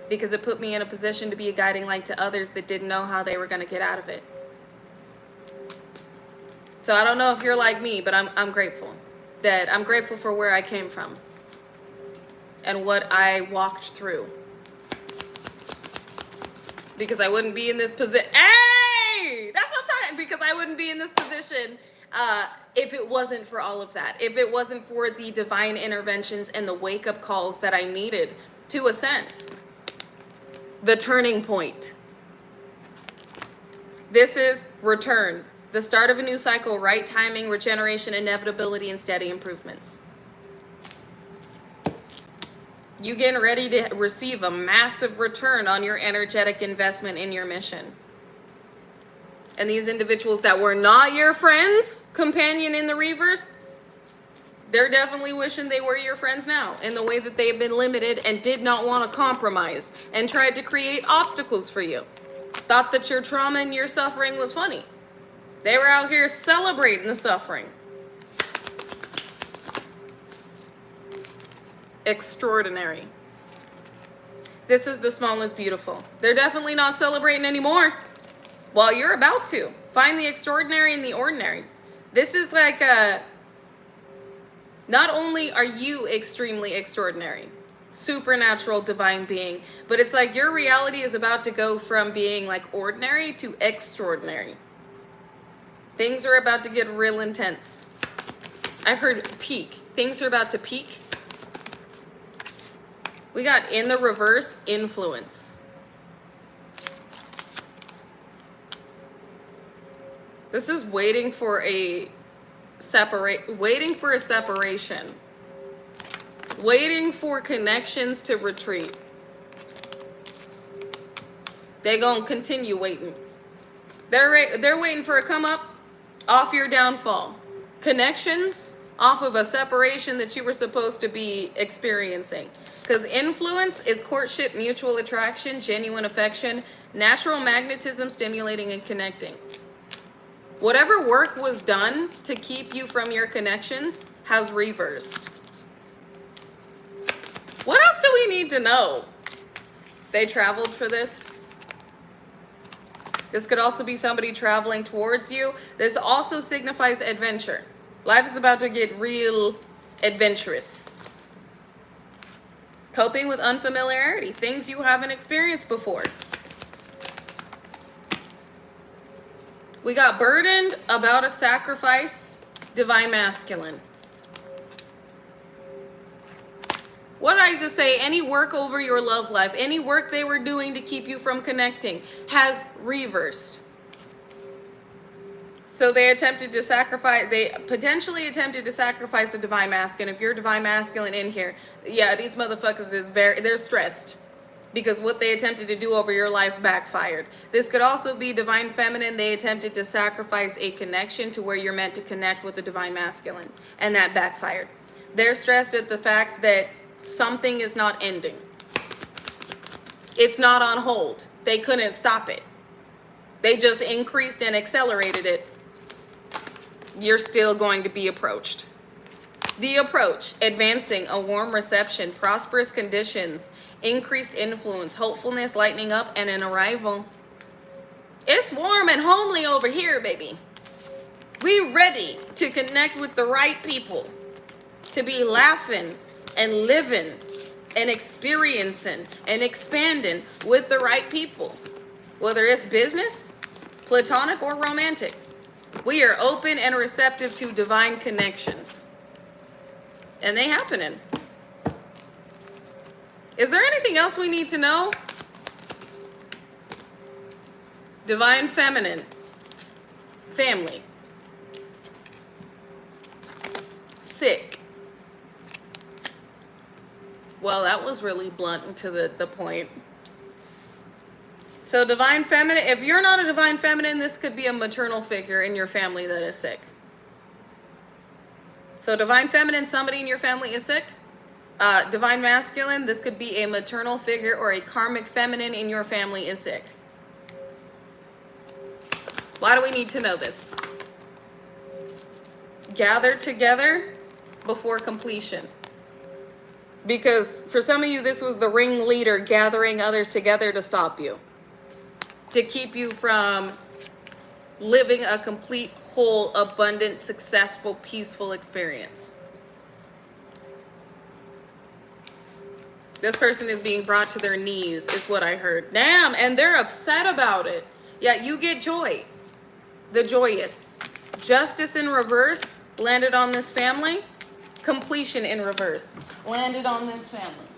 because it put me in a position to be a guiding light to others that didn't know how they were going to get out of it. So I don't know if you're like me, but I'm grateful. I'm grateful for where I came from and what I walked through. Because I wouldn't be in this position. Hey! That's what I'm talking. Because I wouldn't be in this position if it wasn't for all of that. If it wasn't for the divine interventions and the wake-up calls that I needed to ascend. The turning point. This is return. The start of a new cycle, right timing, regeneration, inevitability, and steady improvements. You getting ready to receive a massive return on your energetic investment in your mission. And these individuals that were not your friends, companion in the reverse, they're definitely wishing they were your friends now, in the way that they've been limited and did not want to compromise and tried to create obstacles for you. Thought that your trauma and your suffering was funny. They were out here celebrating the suffering. Extraordinary. This is the smallest beautiful. They're definitely not celebrating anymore. Well, you're about to. Find the extraordinary in the ordinary. This is like not only are you extremely extraordinary, supernatural divine being, but it's like your reality is about to go from being like ordinary to extraordinary. Things are about to get real intense. I heard peak. Things are about to peak. We got in the reverse, influence. This is waiting for a separation. Waiting for connections to retreat. They gonna continue waiting. They're waiting for a come up off your downfall. Connections off of a separation that you were supposed to be experiencing. Because influence is courtship, mutual attraction, genuine affection, natural magnetism, stimulating and connecting. Whatever work was done to keep you from your connections has reversed. What else do we need to know? They traveled for this. This could also be somebody traveling towards you. This also signifies adventure. Life is about to get real adventurous. Coping with unfamiliarity, things you haven't experienced before. We got burdened about a sacrifice, divine masculine. What did I just say? Any work over your love life, any work they were doing to keep you from connecting has reversed. So they potentially attempted to sacrifice a divine masculine. If you're divine masculine in here, yeah, these motherfuckers they're stressed because what they attempted to do over your life backfired. This could also be divine feminine. They attempted to sacrifice a connection to where you're meant to connect with the divine masculine, and that backfired. They're stressed at the fact that something is not ending. It's not on hold. They couldn't stop it. They just increased and accelerated it. You're still going to be approached. The approach, advancing, a warm reception, prosperous conditions, increased influence, hopefulness, lightening up, and an arrival. It's warm and homely over here, baby. We ready to connect with the right people, to be laughing and living and experiencing and expanding with the right people, whether it's business, platonic, or romantic. We are open and receptive to divine connections, and they happening. Is there anything else we need to know? Divine feminine, family, sick. Well, that was really blunt and to the point. So divine feminine, if you're not a divine feminine, this could be a maternal figure in your family that is sick. So divine feminine, somebody in your family is sick. Divine masculine, this could be a maternal figure or a karmic feminine in your family is sick. Why do we need to know this? Gather together before completion. Because for some of you, this was the ringleader gathering others together to stop you, to keep you from living a complete, whole, abundant, successful, peaceful experience. This person is being brought to their knees, is what I heard. Damn, and they're upset about it. Yeah, you get joy. The joyous. Justice in reverse landed on this family. Completion in reverse landed on this family.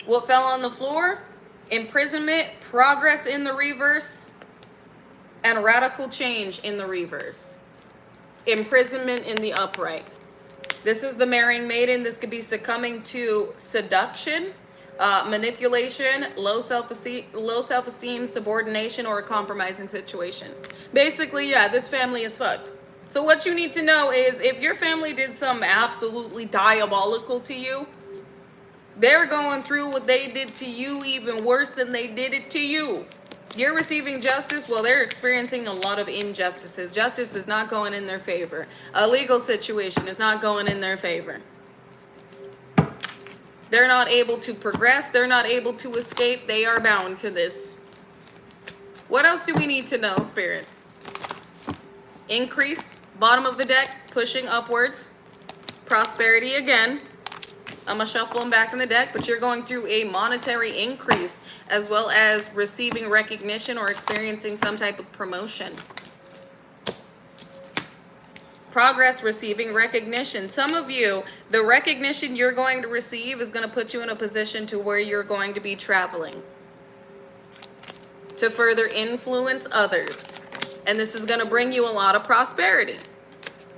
What fell on the floor? Imprisonment, progress in the reverse, and radical change in the reverse. Imprisonment in the upright. This is the marrying maiden. This could be succumbing to seduction, manipulation, low self-esteem, subordination, or a compromising situation. Basically, yeah, this family is fucked. So what you need to know is if your family did something absolutely diabolical to you, they're going through what they did to you even worse than they did it to you. You're receiving justice, well, they're experiencing a lot of injustices. Justice is not going in their favor. A legal situation is not going in their favor. They're not able to progress. They're not able to escape. They are bound to this. What else do we need to know, Spirit? Increase, bottom of the deck, pushing upwards. Prosperity again. I'm going to shuffle them back in the deck, but you're going through a monetary increase as well as receiving recognition or experiencing some type of promotion. Progress, receiving recognition. Some of you, the recognition you're going to receive is going to put you in a position to where you're going to be traveling to further influence others. And this is going to bring you a lot of prosperity.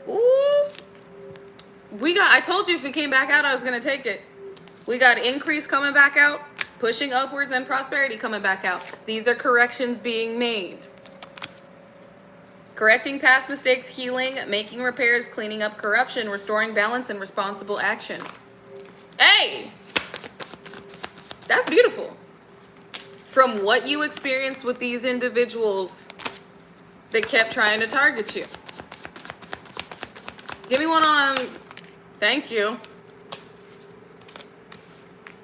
Ooh. I told you if it came back out, I was going to take it. We got increase coming back out, pushing upwards, and prosperity coming back out. These are corrections being made. Correcting past mistakes, healing, making repairs, cleaning up corruption, restoring balance, and responsible action. Hey! That's beautiful. From what you experienced with these individuals that kept trying to target you. Give me one on, thank you.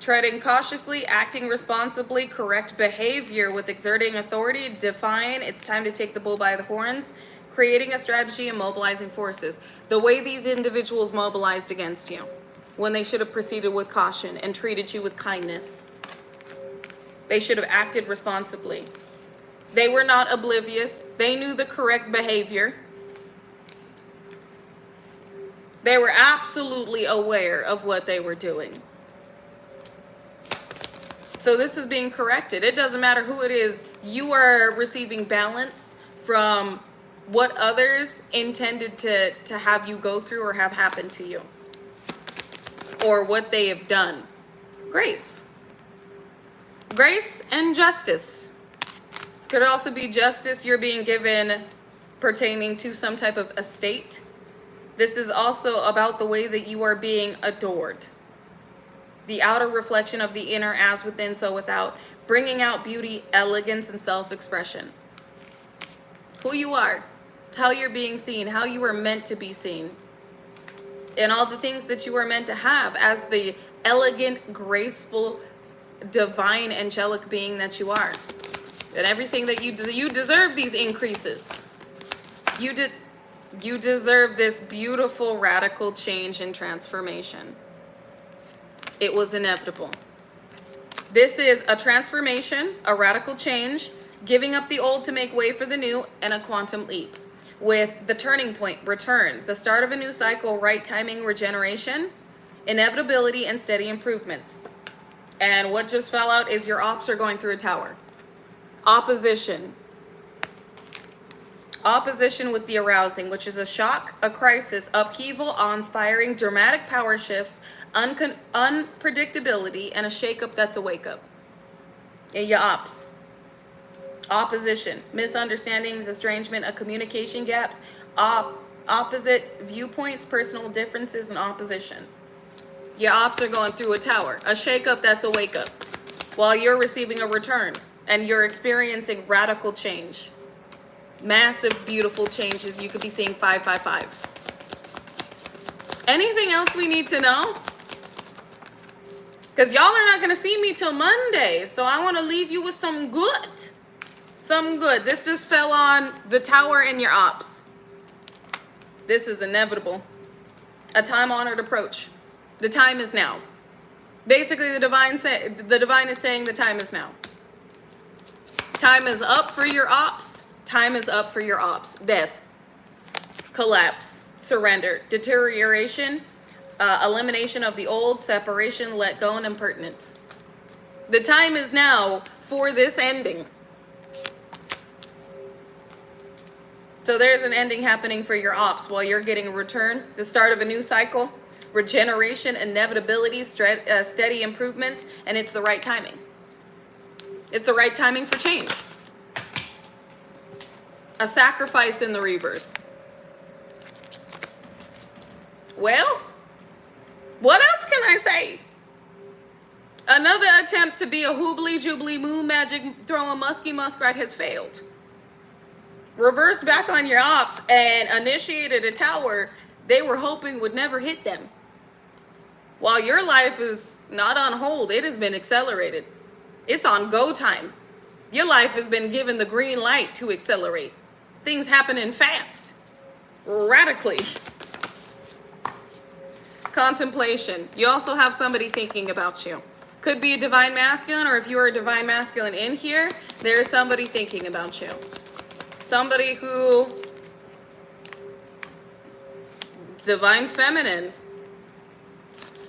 Treading cautiously, acting responsibly, correct behavior with exerting authority, define, it's time to take the bull by the horns, creating a strategy and mobilizing forces. The way these individuals mobilized against you, when they should have proceeded with caution and treated you with kindness. They should have acted responsibly. They were not oblivious. They knew the correct behavior. They were absolutely aware of what they were doing. So this is being corrected. It doesn't matter who it is. You are receiving balance from what others intended to have you go through or have happened to you. Or what they have done. Grace. Grace and justice. This could also be justice you're being given pertaining to some type of estate. This is also about the way that you are being adored. The outer reflection of the inner, as within, so without, bringing out beauty, elegance, and self-expression. Who you are, how you're being seen, how you were meant to be seen, and all the things that you were meant to have as the elegant, graceful, divine, angelic being that you are. And everything that you deserve these increases. You deserve this beautiful, radical change and transformation. It was inevitable. This is a transformation, a radical change, giving up the old to make way for the new, and a quantum leap. With the turning point, return, the start of a new cycle, right timing, regeneration, inevitability, and steady improvements. And what just fell out is your ops are going through a tower. Opposition. Opposition with the arousing, which is a shock, a crisis, upheaval, awe-inspiring, dramatic power shifts, unpredictability, and a shake-up that's a wake-up. In your ops. Opposition, misunderstandings, estrangement, a communication gaps, opposite viewpoints, personal differences, and opposition. Your ops are going through a tower, a shake-up that's a wake-up, while you're receiving a return, and you're experiencing radical change. Massive, beautiful changes. You could be seeing 555. Anything else we need to know? Because y'all are not going to see me till Monday. So I want to leave you with some good. Some good. This just fell on the tower in your ops. This is inevitable. A time-honored approach. The time is now. Basically, the divine is saying the time is now. Time is up for your ops. Time is up for your ops. Death, collapse, surrender, deterioration, elimination of the old, separation, let go, and impertinence. The time is now for this ending. So there's an ending happening for your ops while you're getting a return, the start of a new cycle, regeneration, inevitability, steady improvements, and it's the right timing. It's the right timing for change. A sacrifice in the reverse. Well, what else can I say? Another attempt to be a hoobly jubbly moon magic throwing musky muskrat has failed. Reversed back on your ops and initiated a tower they were hoping would never hit them. While your life is not on hold, it has been accelerated. It's on go time. Your life has been given the green light to accelerate. Things happening fast, radically. Contemplation. You also have somebody thinking about you. Could be a divine masculine, or if you are a divine masculine in here, there is somebody thinking about you. Somebody who, divine feminine.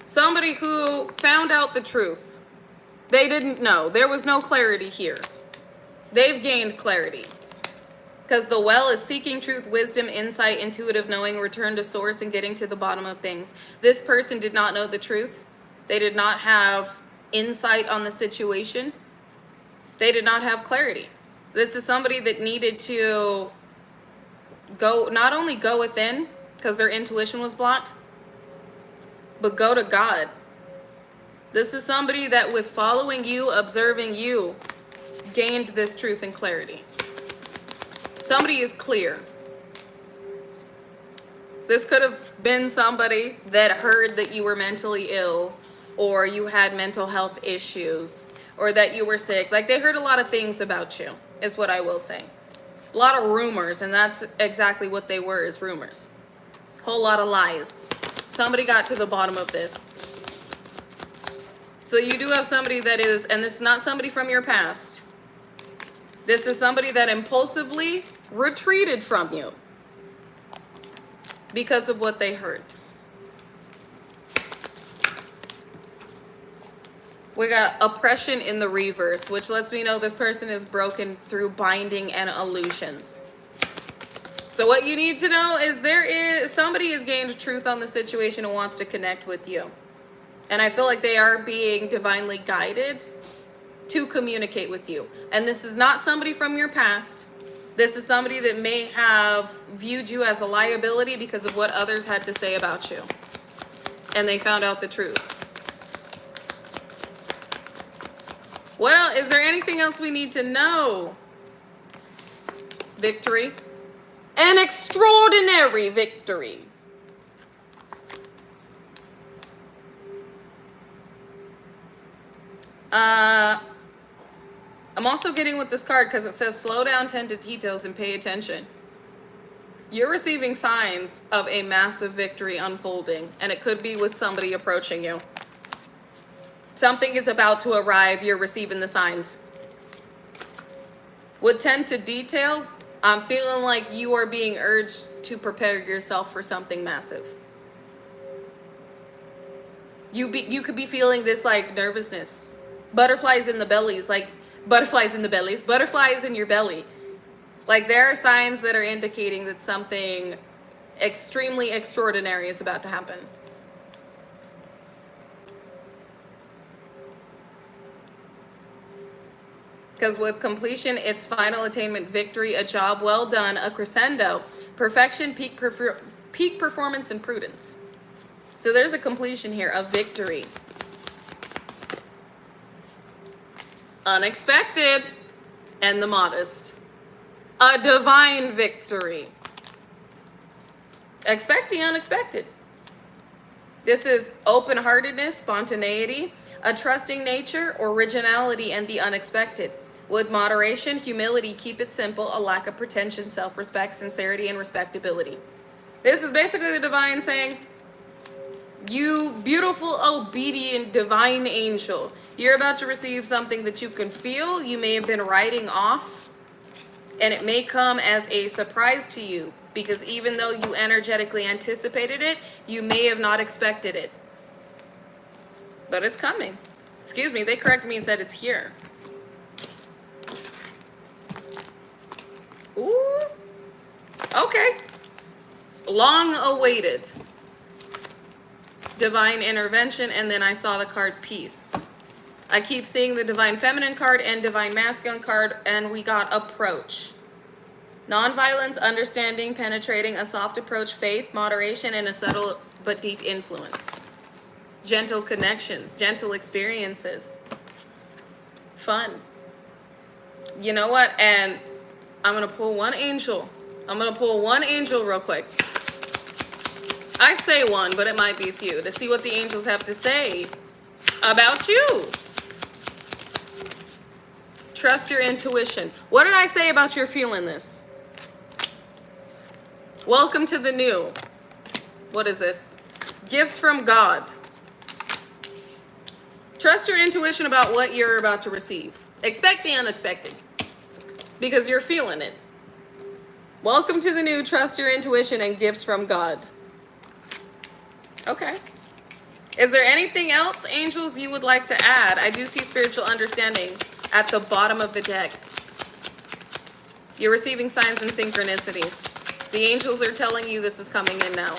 Somebody who found out the truth. They didn't know. There was no clarity here. They've gained clarity. Because the well is seeking truth, wisdom, insight, intuitive knowing, return to source, and getting to the bottom of things. This person did not know the truth. They did not have insight on the situation. They did not have clarity. This is somebody that needed to not only go within because their intuition was blocked, but go to God. This is somebody that with following you, observing you, gained this truth and clarity. Somebody is clear. This could have been somebody that heard that you were mentally ill, or you had mental health issues, or that you were sick. Like, they heard a lot of things about you, is what I will say. A lot of rumors, and that's exactly what they were, is rumors. Whole lot of lies. Somebody got to the bottom of this. So you do have somebody that is, and this is not somebody from your past. This is somebody that impulsively retreated from you because of what they heard. We got oppression in the reverse, which lets me know this person is broken through binding and illusions. So what you need to know is somebody has gained truth on the situation and wants to connect with you. And I feel like they are being divinely guided to communicate with you. And this is not somebody from your past. This is somebody that may have viewed you as a liability because of what others had to say about you. And they found out the truth. Well, is there anything else we need to know? Victory. An extraordinary victory. I'm also getting with this card because it says slow down, tend to details, and pay attention. You're receiving signs of a massive victory unfolding, and it could be with somebody approaching you. Something is about to arrive. You're receiving the signs. With tend to details, I'm feeling like you are being urged to prepare yourself for something massive. You could be feeling this like nervousness. Butterflies in the bellies, like butterflies in your belly. Like there are signs that are indicating that something extremely extraordinary is about to happen. Because with completion, it's final attainment, victory, a job well done, a crescendo, perfection, peak performance, and prudence. So there's a completion here, a victory. Unexpected, and the modest. A divine victory. Expect the unexpected. This is open-heartedness, spontaneity, a trusting nature, originality, and the unexpected. With moderation, humility, keep it simple, a lack of pretension, self-respect, sincerity, and respectability. This is basically the divine saying, you beautiful, obedient, divine angel, you're about to receive something that you can feel. You may have been writing off, and it may come as a surprise to you, because even though you energetically anticipated it, you may have not expected it. But it's coming. Excuse me, they corrected me and said it's here. Ooh. Okay. Long awaited. Divine intervention, and then I saw the card peace. I keep seeing the divine feminine card and divine masculine card, and we got approach. Non-violence, understanding, penetrating, a soft approach, faith, moderation, and a subtle but deep influence. Gentle connections, gentle experiences. Fun. You know what? And I'm going to pull one angel. I'm going to pull one angel real quick. I say one, but it might be a few, to see what the angels have to say about you. Trust your intuition. What did I say about your feeling this? Welcome to the new. What is this? Gifts from God. Trust your intuition about what you're about to receive. Expect the unexpected, because you're feeling it. Welcome to the new. Trust your intuition and gifts from God. Okay. Is there anything else, angels, you would like to add? I do see spiritual understanding at the bottom of the deck. You're receiving signs and synchronicities. The angels are telling you this is coming in now.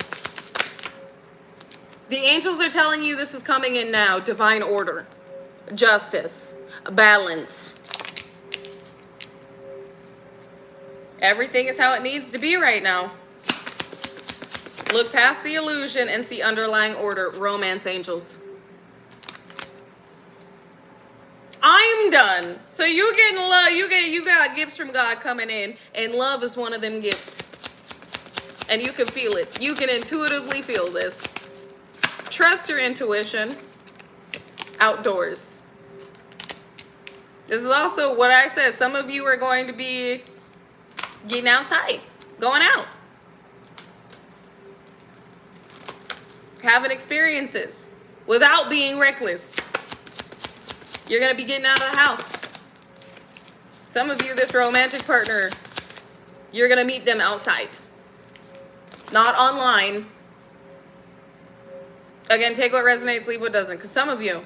The angels are telling you this is coming in now. Divine order, justice, balance. Everything is how it needs to be right now. Look past the illusion and see underlying order. Romance angels. I'm done. So you getting love, you got gifts from God coming in, and love is one of them gifts. And you can feel it. You can intuitively feel this. Trust your intuition. Outdoors. This is also what I said. Some of you are going to be getting outside, going out, having experiences without being reckless. You're going to be getting out of the house. Some of you, this romantic partner, you're going to meet them outside, not online. Again, take what resonates, leave what doesn't. Because some of you,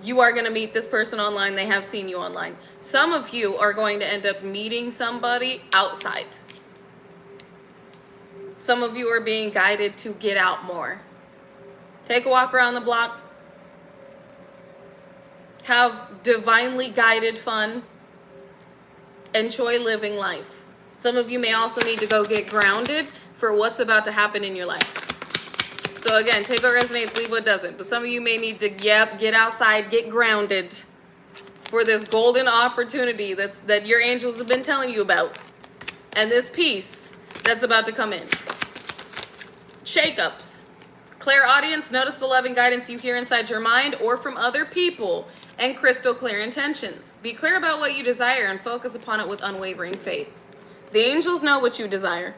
you are going to meet this person online. They have seen you online. Some of you are going to end up meeting somebody outside. Some of you are being guided to get out more. Take a walk around the block. Have divinely guided fun. Enjoy living life. Some of you may also need to go get grounded for what's about to happen in your life. So again, take what resonates, leave what doesn't. But some of you may need to get outside, get grounded for this golden opportunity that your angels have been telling you about. And this peace that's about to come in. Shakeups. Clairaudience, notice the loving guidance you hear inside your mind or from other people, and crystal clear intentions. Be clear about what you desire and focus upon it with unwavering faith. The angels know what you desire.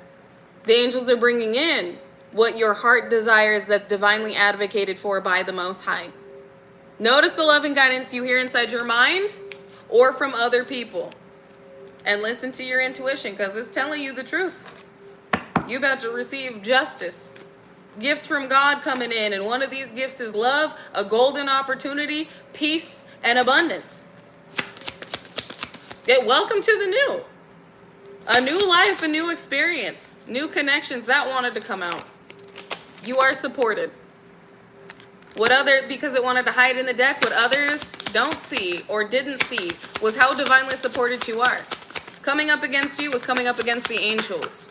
The angels are bringing in what your heart desires that's divinely advocated for by the Most High. Notice the loving guidance you hear inside your mind or from other people. And listen to your intuition, because it's telling you the truth. You're about to receive justice. Gifts from God coming in, and one of these gifts is love, a golden opportunity, peace, and abundance. Welcome to the new. A new life, a new experience, new connections that wanted to come out. You are supported. Because it wanted to hide in the deck, what others don't see or didn't see was how divinely supported you are. Coming up against you was coming up against the angels.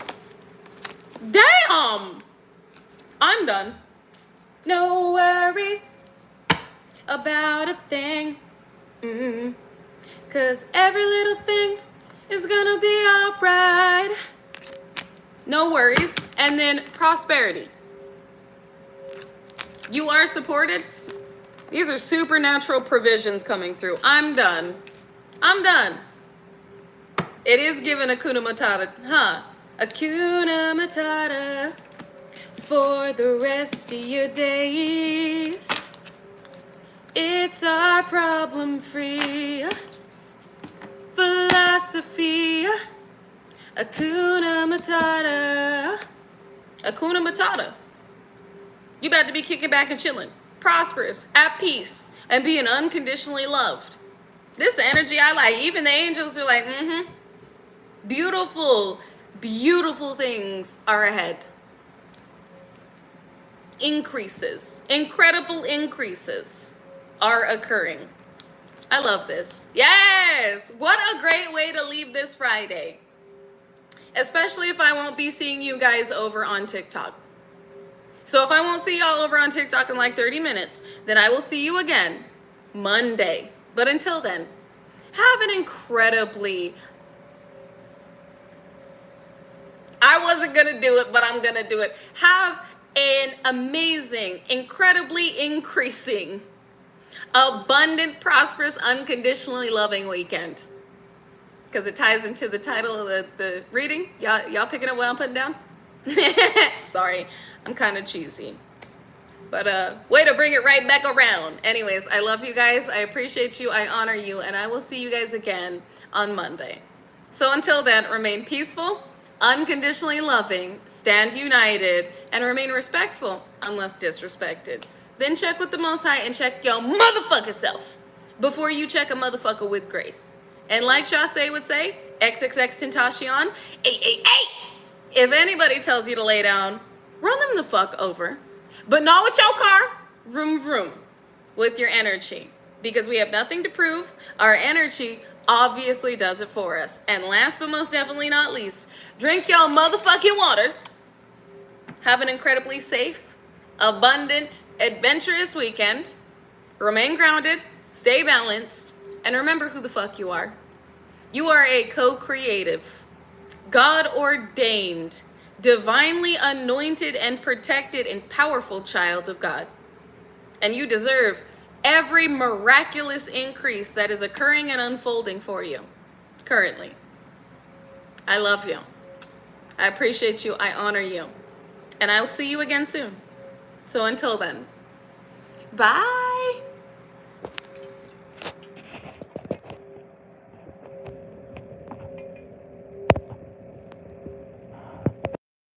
Damn! I'm done. No worries about a thing. Cause every little thing is gonna be alright. No worries. And then prosperity. You are supported. These are supernatural provisions coming through. I'm done. I'm done. It is given Hakuna Matata, huh? Hakuna Matata for the rest of your days. It's our problem-free philosophy. Hakuna Matata. Hakuna Matata. You about to be kicking back and chilling, prosperous, at peace, and being unconditionally loved. This energy I like. Even the angels are like, Beautiful, beautiful things are ahead. Increases, incredible increases are occurring. I love this. Yes! What a great way to leave this Friday. Especially if I won't be seeing you guys over on TikTok. So if I won't see y'all over on TikTok in like 30 minutes, then I will see you again Monday. But until then, have an incredibly... I wasn't going to do it, but I'm going to do it. Have an amazing, incredibly increasing, abundant, prosperous, unconditionally loving weekend. Because it ties into the title of the reading. Y'all picking up what I'm putting down? Sorry, I'm kind of cheesy. But way to bring it right back around. Anyways, I love you guys. I appreciate you. I honor you. And I will see you guys again on Monday. So until then, remain peaceful, unconditionally loving, stand united, and remain respectful unless disrespected. Then check with the Most High and check your motherfucking self before you check a motherfucker with grace. And like Jase would say, XXX Tentacion, 888. If anybody tells you to lay down, run them the fuck over. But not with your car. Vroom vroom. With your energy. Because we have nothing to prove. Our energy obviously does it for us. And last but most definitely not least, drink your motherfucking water. Have an incredibly safe, abundant, adventurous weekend. Remain grounded, stay balanced, and remember who the fuck you are. You are a co-creative, God-ordained, divinely anointed and protected and powerful child of God. And you deserve every miraculous increase that is occurring and unfolding for you currently. I love you. I appreciate you. I honor you. And I will see you again soon. So until then, bye.